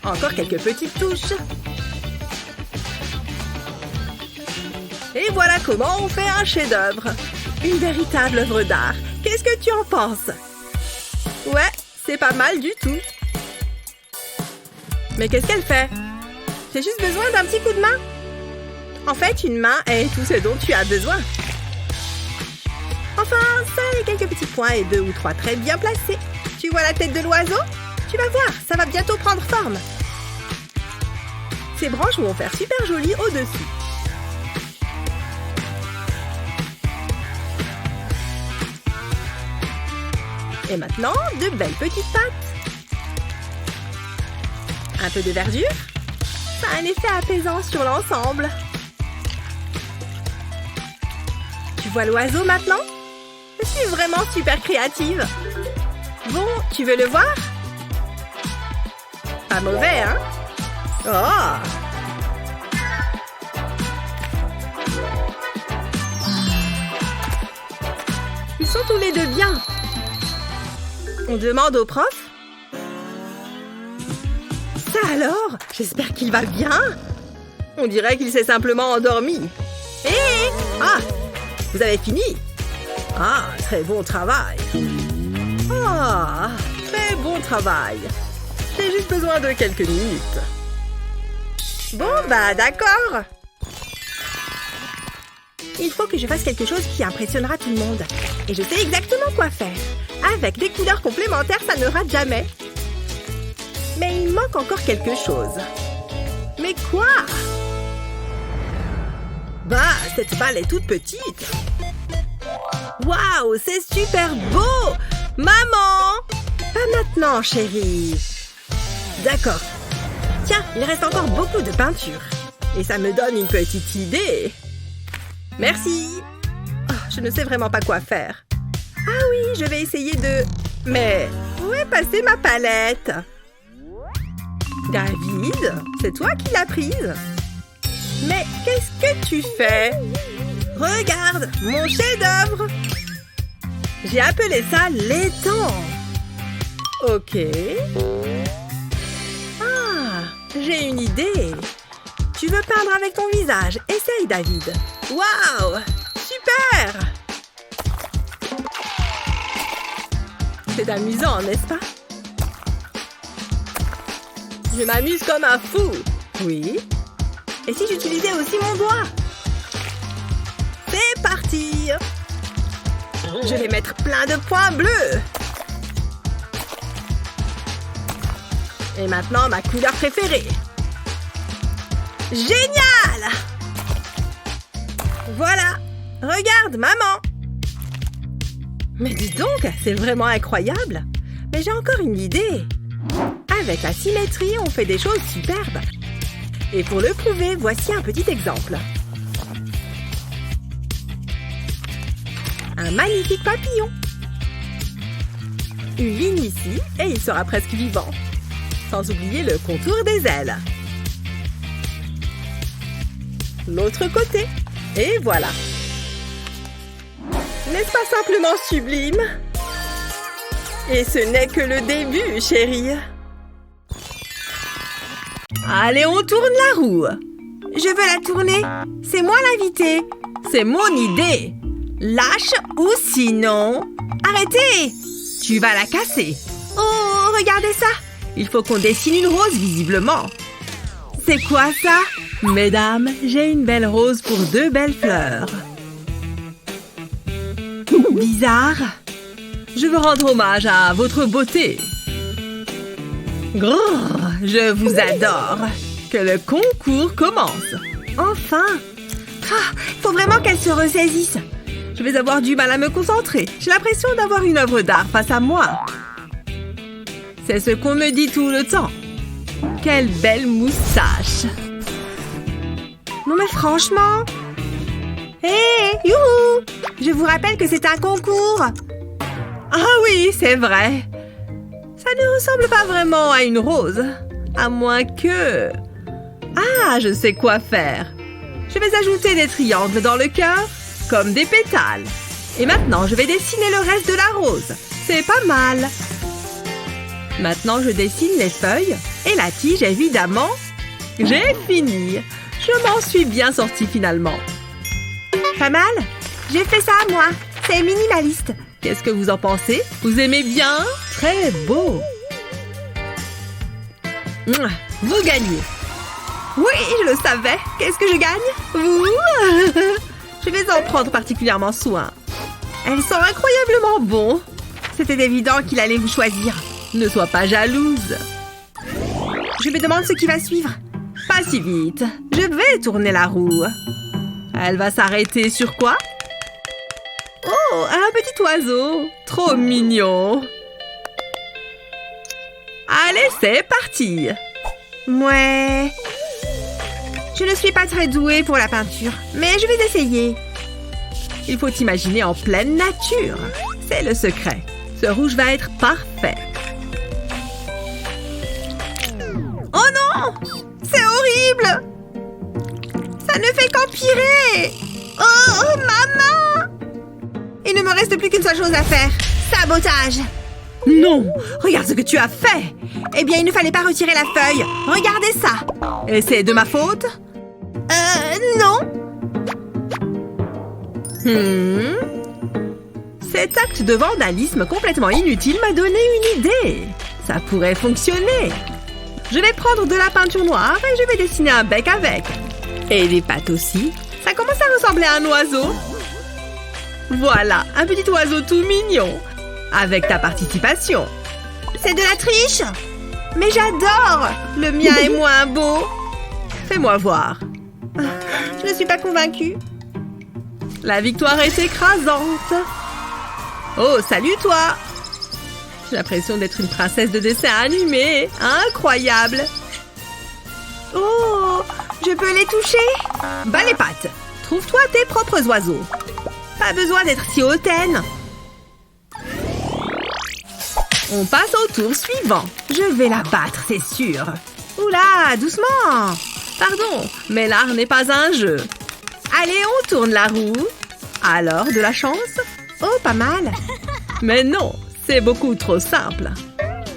Encore quelques petites touches. Et voilà comment on fait un chef-d'œuvre. Une véritable œuvre d'art. Qu'est-ce que tu en penses? Ouais, c'est pas mal du tout. Mais qu'est-ce qu'elle fait? J'ai juste besoin d'un petit coup de main. En fait, une main est tout ce dont tu as besoin. Enfin, ça et quelques petits points et 2 ou 3 traits bien placés. Tu vois la tête de l'oiseau? Tu vas voir, ça va bientôt prendre forme. Ces branches vont faire super joli au-dessus. Et maintenant, de belles petites pattes. Un peu de verdure. Ça a un effet apaisant sur l'ensemble. Tu vois l'oiseau maintenant? Je suis vraiment super créative. Bon, tu veux le voir? Pas mauvais, hein? Oh! Ils sont tous les deux bien. On demande au prof? Ça alors? J'espère qu'il va bien. On dirait qu'il s'est simplement endormi. Hé! Ah! Vous avez fini? Ah, très bon travail. Ah, très bon travail. J'ai juste besoin de quelques minutes. Bon, bah d'accord. Il faut que je fasse quelque chose qui impressionnera tout le monde. Et je sais exactement quoi faire. Avec des couleurs complémentaires, ça ne rate jamais. Mais il manque encore quelque chose. Mais quoi? Bah, cette balle est toute petite. Waouh, c'est super beau! Maman! Pas maintenant, chérie. D'accord. Tiens, Il reste encore beaucoup de peinture. Et ça me donne une petite idée. Merci. Oh, je ne sais vraiment pas quoi faire. Ah oui, je vais essayer de... Mais où est passée ma palette? David, c'est toi qui l'as prise? Mais qu'est-ce que tu fais? Regarde, mon chef-d'œuvre! J'ai appelé ça l'étang. Ok. Ah, j'ai une idée. Tu veux peindre avec ton visage? Essaye, David. Waouh! Super! C'est amusant, n'est-ce pas? Je m'amuse comme un fou. Oui. Et si j'utilisais aussi mon doigt? C'est parti! Je vais mettre plein de points bleus. Et maintenant, ma couleur préférée. Génial! Voilà! Regarde, maman! Mais dis donc, c'est vraiment incroyable! Mais j'ai encore une idée! Avec la symétrie, on fait des choses superbes! Et pour le prouver, voici un petit exemple. Un magnifique papillon! Une ligne ici, et il sera presque vivant. Sans oublier le contour des ailes. L'autre côté. Et voilà. N'est-ce pas simplement sublime? Et ce n'est que le début, chérie. Allez, on tourne la roue. Je veux la tourner. C'est moi l'invité. C'est mon idée. Lâche ou sinon... Arrêtez! Tu vas la casser. Oh, regardez ça. Il faut qu'on dessine une rose, visiblement. C'est quoi ça? Mesdames, j'ai une belle rose pour 2 belles fleurs. Bizarre. Je veux rendre hommage à votre beauté. Grrr, je vous adore. Que le concours commence. Enfin. Ah, faut vraiment qu'elle se ressaisisse. Je vais avoir du mal à me concentrer. J'ai l'impression d'avoir une œuvre d'art face à moi. C'est ce qu'on me dit tout le temps. Quelle belle moustache. Non mais franchement. Hé, youhou! Je vous rappelle que c'est un concours. Ah oui, c'est vrai. Ça ne ressemble pas vraiment à une rose. À moins que... Ah, je sais quoi faire. Je vais ajouter des triangles dans le cœur, comme des pétales. Et maintenant, je vais dessiner le reste de la rose. C'est pas mal. Maintenant, je dessine les feuilles et la tige, évidemment. J'ai fini. Je m'en suis bien sortie finalement. Pas mal? J'ai fait ça à moi. C'est minimaliste. Qu'est-ce que vous en pensez? Vous aimez bien? Très beau. Vous gagnez. Oui, je le savais. Qu'est-ce que je gagne? Vous? Je vais en prendre particulièrement soin. Elles sont incroyablement bons. C'était évident qu'il allait vous choisir. Ne sois pas jalouse. Je me demande ce qui va suivre. Pas si vite. Je vais tourner la roue. Elle va s'arrêter sur quoi? Oh, un petit oiseau. Trop mignon. Allez, c'est parti. Mouais. Je ne suis pas très douée pour la peinture, mais je vais essayer. Il faut imaginer en pleine nature. C'est le secret. Ce rouge va être parfait. Oh non! C'est horrible! Ça ne fait qu'empirer! Oh, maman! Il ne me reste plus qu'une seule chose à faire. Sabotage! Non! Regarde ce que tu as fait! Eh bien, il ne fallait pas retirer la feuille. Regardez ça! Et c'est de ma faute? Non. Cet acte de vandalisme complètement inutile m'a donné une idée. Ça pourrait fonctionner. Je vais prendre de la peinture noire et je vais dessiner un bec avec. Et des pattes aussi. Ça commence à ressembler à un oiseau. Voilà, un petit oiseau tout mignon. Avec ta participation. C'est de la triche. Mais j'adore. Le mien est moins beau. Fais-moi voir. Je ne suis pas convaincue. La victoire est écrasante. Oh, salut toi. J'ai l'impression d'être une princesse de dessin animé. Incroyable. Oh, je peux les toucher? Bas les pattes. Trouve-toi tes propres oiseaux. Pas besoin d'être si hautaine. On passe au tour suivant. Je vais la battre, c'est sûr. Oula, doucement. Pardon, mais l'art n'est pas un jeu. Allez, on tourne la roue. Alors, de la chance? Oh, pas mal. Mais non, c'est beaucoup trop simple.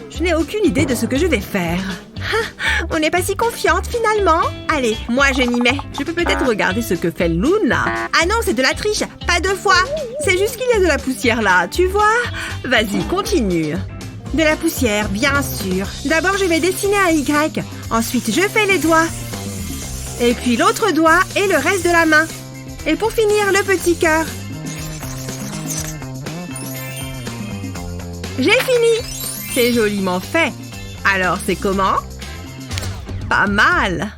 Je n'ai aucune idée de ce que je vais faire. Ah, on n'est pas si confiante finalement. Allez, moi je m'y mets. Je peux peut-être regarder ce que fait Luna. Ah non, c'est de la triche. Pas 2 fois. C'est juste qu'il y a de la poussière là, tu vois? Vas-y, continue. De la poussière, bien sûr. D'abord, je vais dessiner un Y. Ensuite, je fais les doigts. Et puis l'autre doigt et le reste de la main. Et pour finir, le petit cœur. J'ai fini. C'est joliment fait. Alors, c'est comment? Pas mal.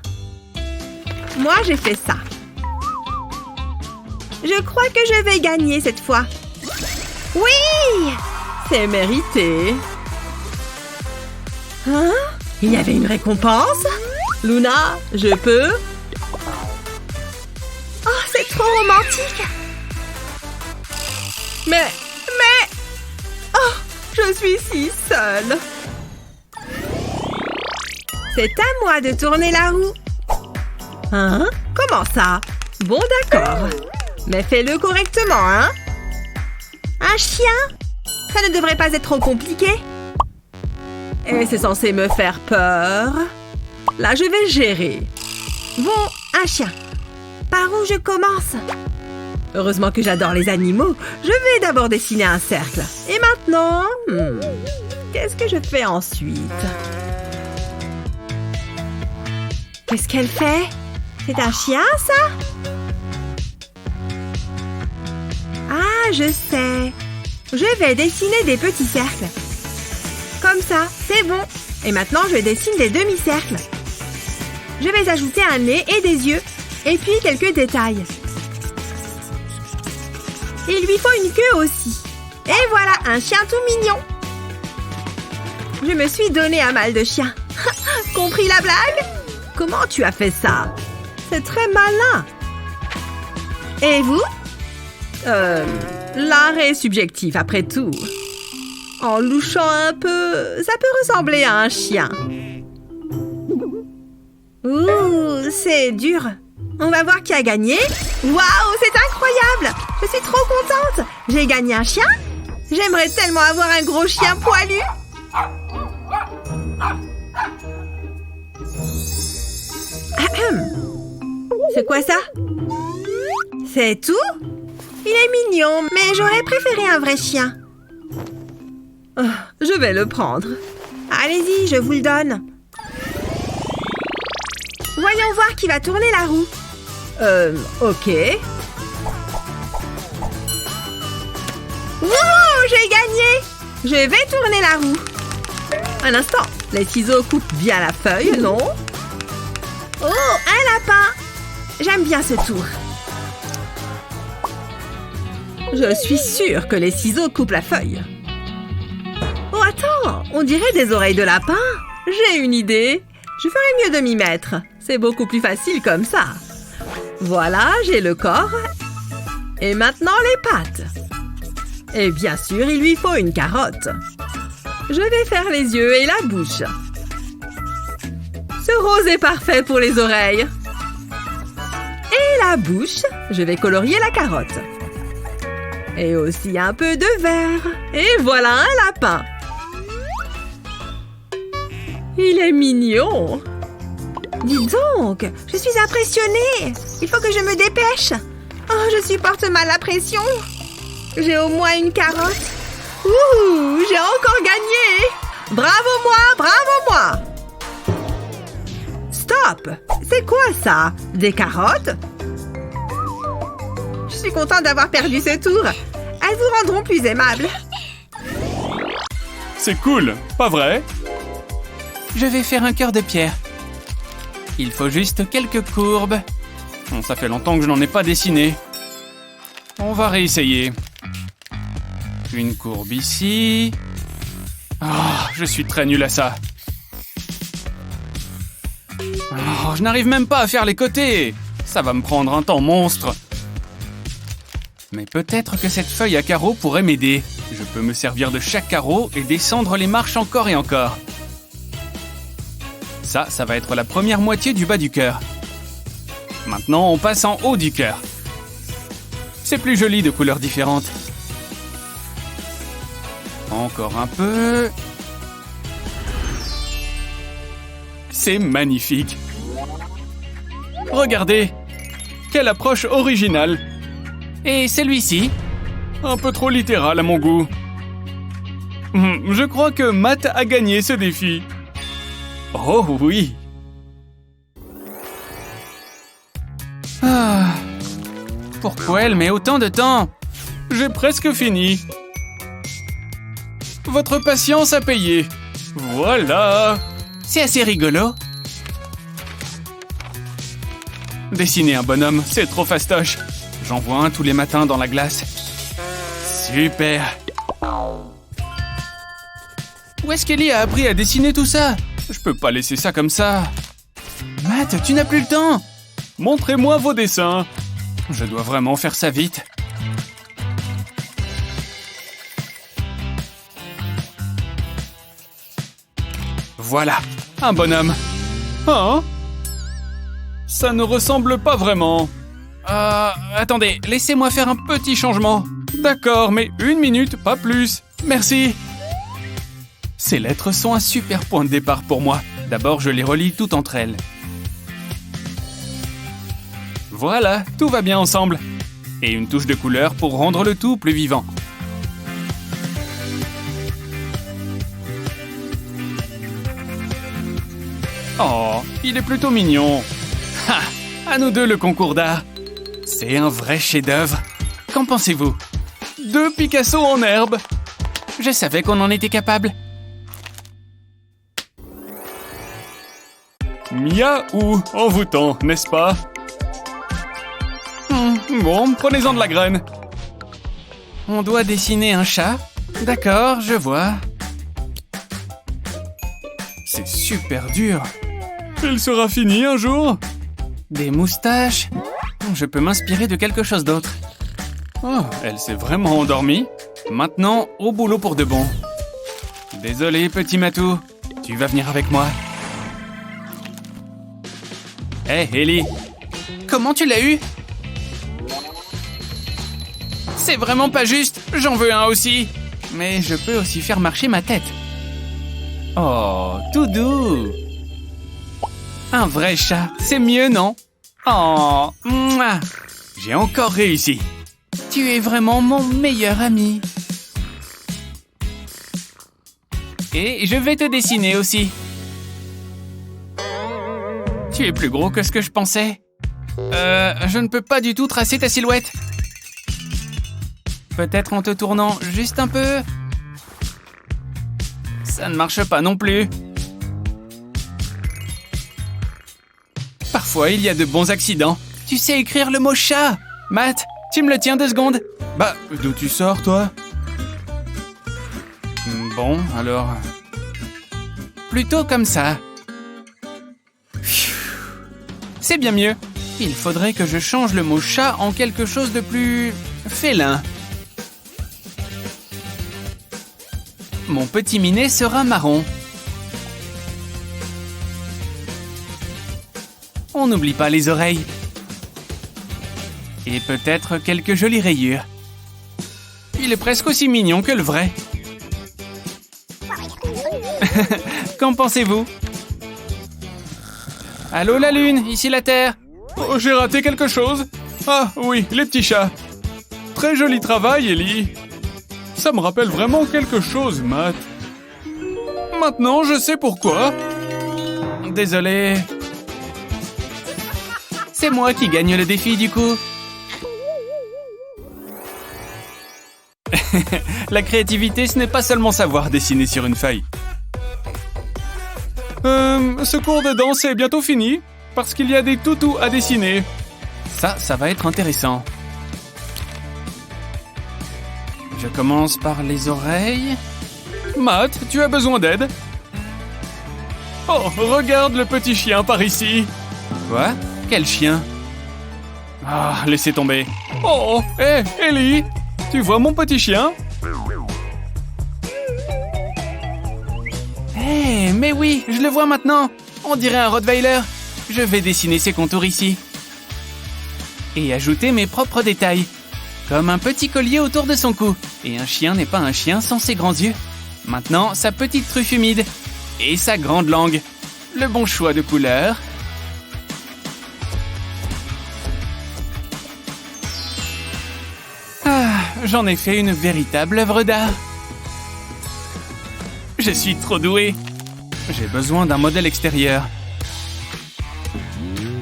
Moi, j'ai fait ça. Je crois que je vais gagner cette fois. Oui! C'est mérité. Hein? Il y avait une récompense? Luna, je peux? Oh, c'est trop romantique! Mais... Oh, je suis si seule. C'est à moi de tourner la roue. Hein? Comment ça? Bon, d'accord. Mais fais-le correctement, hein? Un chien? Ça ne devrait pas être trop compliqué. Et c'est censé me faire peur. Là, je vais gérer. Bon, un chien. Par où je commence? Heureusement que j'adore les animaux. Je vais d'abord dessiner un cercle. Et maintenant... qu'est-ce que je fais ensuite? Qu'est-ce qu'elle fait? C'est un chien, ça? Ah, je sais. Je vais dessiner des petits cercles. Comme ça, c'est bon. Et maintenant, je dessine des demi-cercles. Je vais ajouter un nez et des yeux. Et puis quelques détails. Il lui faut une queue aussi. Et voilà, un chien tout mignon. Je me suis donné un mal de chien. Compris la blague? Comment tu as fait ça? C'est très malin. Et vous? L'art est subjectif après tout. En louchant un peu, ça peut ressembler à un chien. Ouh, c'est dur. On va voir qui a gagné. Waouh, c'est incroyable! Je suis trop contente. J'ai gagné un chien. J'aimerais tellement avoir un gros chien poilu. C'est quoi ça? C'est tout? Il est mignon, mais j'aurais préféré un vrai chien. Oh, je vais le prendre. Allez-y, je vous le donne. Voyons voir qui va tourner la roue. Ok. Wouhou, j'ai gagné! Je vais tourner la roue. Un instant, les ciseaux coupent bien la feuille, non? Oh, un lapin! J'aime bien ce tour. Je suis sûre que les ciseaux coupent la feuille. Oh, attends! On dirait des oreilles de lapin. J'ai une idée. Je ferais mieux de m'y mettre. C'est beaucoup plus facile comme ça. Voilà, j'ai le corps. Et maintenant, les pattes. Et bien sûr, il lui faut une carotte. Je vais faire les yeux et la bouche. Ce rose est parfait pour les oreilles. Et la bouche, je vais colorier la carotte. Et aussi un peu de vert. Et voilà un lapin. Il est mignon. Dis donc, je suis impressionnée. Il faut que je me dépêche. Oh, je supporte mal la pression. J'ai au moins une carotte. Ouh, j'ai encore gagné. Bravo moi, bravo moi. Stop! C'est quoi ça? Des carottes? Je suis contente d'avoir perdu ce tour. Elles vous rendront plus aimable. C'est cool, pas vrai? Je vais faire un cœur de pierre. Il faut juste quelques courbes. Bon, ça fait longtemps que je n'en ai pas dessiné. On va réessayer. Une courbe ici. Ah, je suis très nul à ça. Oh, je n'arrive même pas à faire les côtés. Ça va me prendre un temps monstre. Mais peut-être que cette feuille à carreaux pourrait m'aider. Je peux me servir de chaque carreau et descendre les marches encore et encore. Ça va être la première moitié du bas du cœur. Maintenant, on passe en haut du cœur. C'est plus joli de couleurs différentes. Encore un peu. C'est magnifique. Regardez. Quelle approche originale. Et celui-ci? Un peu trop littéral à mon goût. Je crois que Matt a gagné ce défi. Oh oui. Ah. Pourquoi elle met autant de temps? J'ai presque fini. Votre patience a payé. Voilà. C'est assez rigolo. Dessiner un bonhomme, c'est trop fastoche. J'en vois un tous les matins dans la glace. Super. Où est-ce qu'Ellie a appris à dessiner tout ça? Je peux pas laisser ça comme ça. Matt, tu n'as plus le temps. Montrez-moi vos dessins. Je dois vraiment faire ça vite. Voilà, un bonhomme. Hein? Ça ne ressemble pas vraiment. Attendez, laissez-moi faire un petit changement. D'accord, mais 1 minute, pas plus. Merci. Ces lettres sont un super point de départ pour moi. D'abord, je les relis toutes entre elles. Voilà, tout va bien ensemble. Et une touche de couleur pour rendre le tout plus vivant. Oh, il est plutôt mignon. Ha! À nous deux le concours d'art. C'est un vrai chef-d'œuvre. Qu'en pensez-vous? 2 Picasso en herbe. Je savais qu'on en était capable. Miaou, envoûtant, n'est-ce pas? Bon, prenez-en de la graine. On doit dessiner un chat? D'accord, je vois. C'est super dur. Il sera fini un jour? Des moustaches? Je peux m'inspirer de quelque chose d'autre. Oh, elle s'est vraiment endormie. Maintenant, au boulot pour de bon. Désolé, petit Matou. Tu vas venir avec moi. Hé, Ellie. Comment tu l'as eu? C'est vraiment pas juste. J'en veux un aussi. Mais je peux aussi faire marcher ma tête. Oh, tout doux. Un vrai chat, c'est mieux, non? Oh, mouah. J'ai encore réussi. Tu es vraiment mon meilleur ami. Et je vais te dessiner aussi. Tu es plus gros que ce que je pensais. Je ne peux pas du tout tracer ta silhouette. Peut-être en te tournant juste un peu. Ça ne marche pas non plus. Parfois, il y a de bons accidents. Tu sais écrire le mot chat. Matt, tu me le tiens 2 secondes? Bah, d'où tu sors, toi? Bon, alors... Plutôt comme ça. C'est bien mieux. Il faudrait que je change le mot chat en quelque chose de plus... félin. Mon petit minet sera marron. On n'oublie pas les oreilles. Et peut-être quelques jolies rayures. Il est presque aussi mignon que le vrai. Qu'en pensez-vous? Allô la lune, ici la terre. Oh, j'ai raté quelque chose. Ah oui, les petits chats. Très joli travail, Ellie. Ça me rappelle vraiment quelque chose, Matt. Maintenant, je sais pourquoi. Désolé. C'est moi qui gagne le défi du coup. La créativité, ce n'est pas seulement savoir dessiner sur une feuille. Ce cours de danse est bientôt fini, parce qu'il y a des toutous à dessiner. Ça va être intéressant. Je commence par les oreilles. Matt, tu as besoin d'aide? Oh, regarde le petit chien par ici. Quoi? Quel chien? Ah, laissez tomber. Oh, hé, Ellie, tu vois mon petit chien? Hé, mais oui, je le vois maintenant. On dirait un Rottweiler. Je vais dessiner ses contours ici. Et ajouter mes propres détails. Comme un petit collier autour de son cou. Et un chien n'est pas un chien sans ses grands yeux. Maintenant, sa petite truffe humide. Et sa grande langue. Le bon choix de couleurs. Ah, j'en ai fait une véritable œuvre d'art. Je suis trop doué. J'ai besoin d'un modèle extérieur.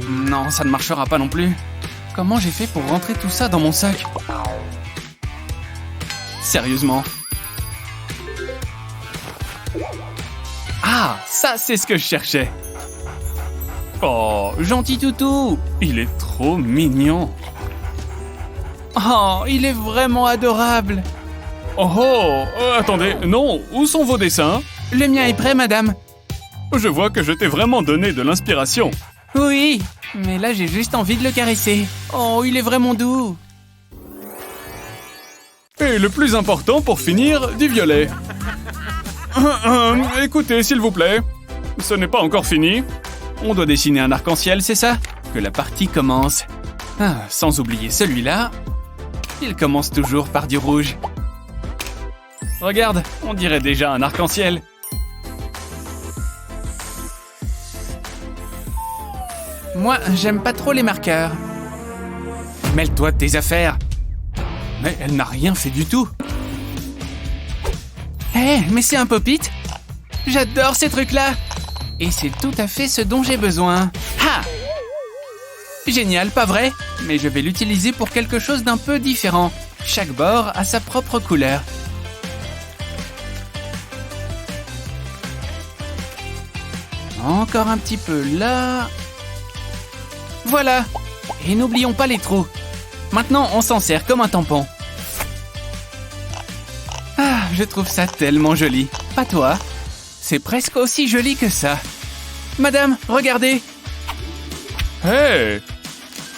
Non, ça ne marchera pas non plus. Comment j'ai fait pour rentrer tout ça dans mon sac? Sérieusement. Ah, ça c'est ce que je cherchais. Oh, gentil toutou. Il est trop mignon. Oh, il est vraiment adorable. Oh, attendez, non, où sont vos dessins? Le mien est prêt, madame. Je vois que je t'ai vraiment donné de l'inspiration. Oui, mais là j'ai juste envie de le caresser. Oh, il est vraiment doux. Et le plus important pour finir, du violet. Écoutez, s'il vous plaît, ce n'est pas encore fini. On doit dessiner un arc-en-ciel, c'est ça? Que la partie commence. Ah, sans oublier celui-là. Il commence toujours par du rouge. Regarde, on dirait déjà un arc-en-ciel. Moi, j'aime pas trop les marqueurs. Mêle-toi de tes affaires. Mais elle n'a rien fait du tout. Hé, mais c'est un pop-it. J'adore ces trucs-là. Et c'est tout à fait ce dont j'ai besoin. Ha! Génial, pas vrai? Mais je vais l'utiliser pour quelque chose d'un peu différent. Chaque bord a sa propre couleur. Encore un petit peu là. Voilà. Et n'oublions pas les trous. Maintenant, on s'en sert comme un tampon. Ah, je trouve ça tellement joli. Pas toi? C'est presque aussi joli que ça. Madame, regardez. Hé!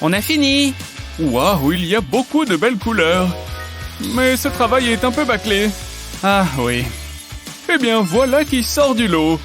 On a fini. Waouh, il y a beaucoup de belles couleurs. Mais ce travail est un peu bâclé. Ah oui. Eh bien, voilà qui sort du lot.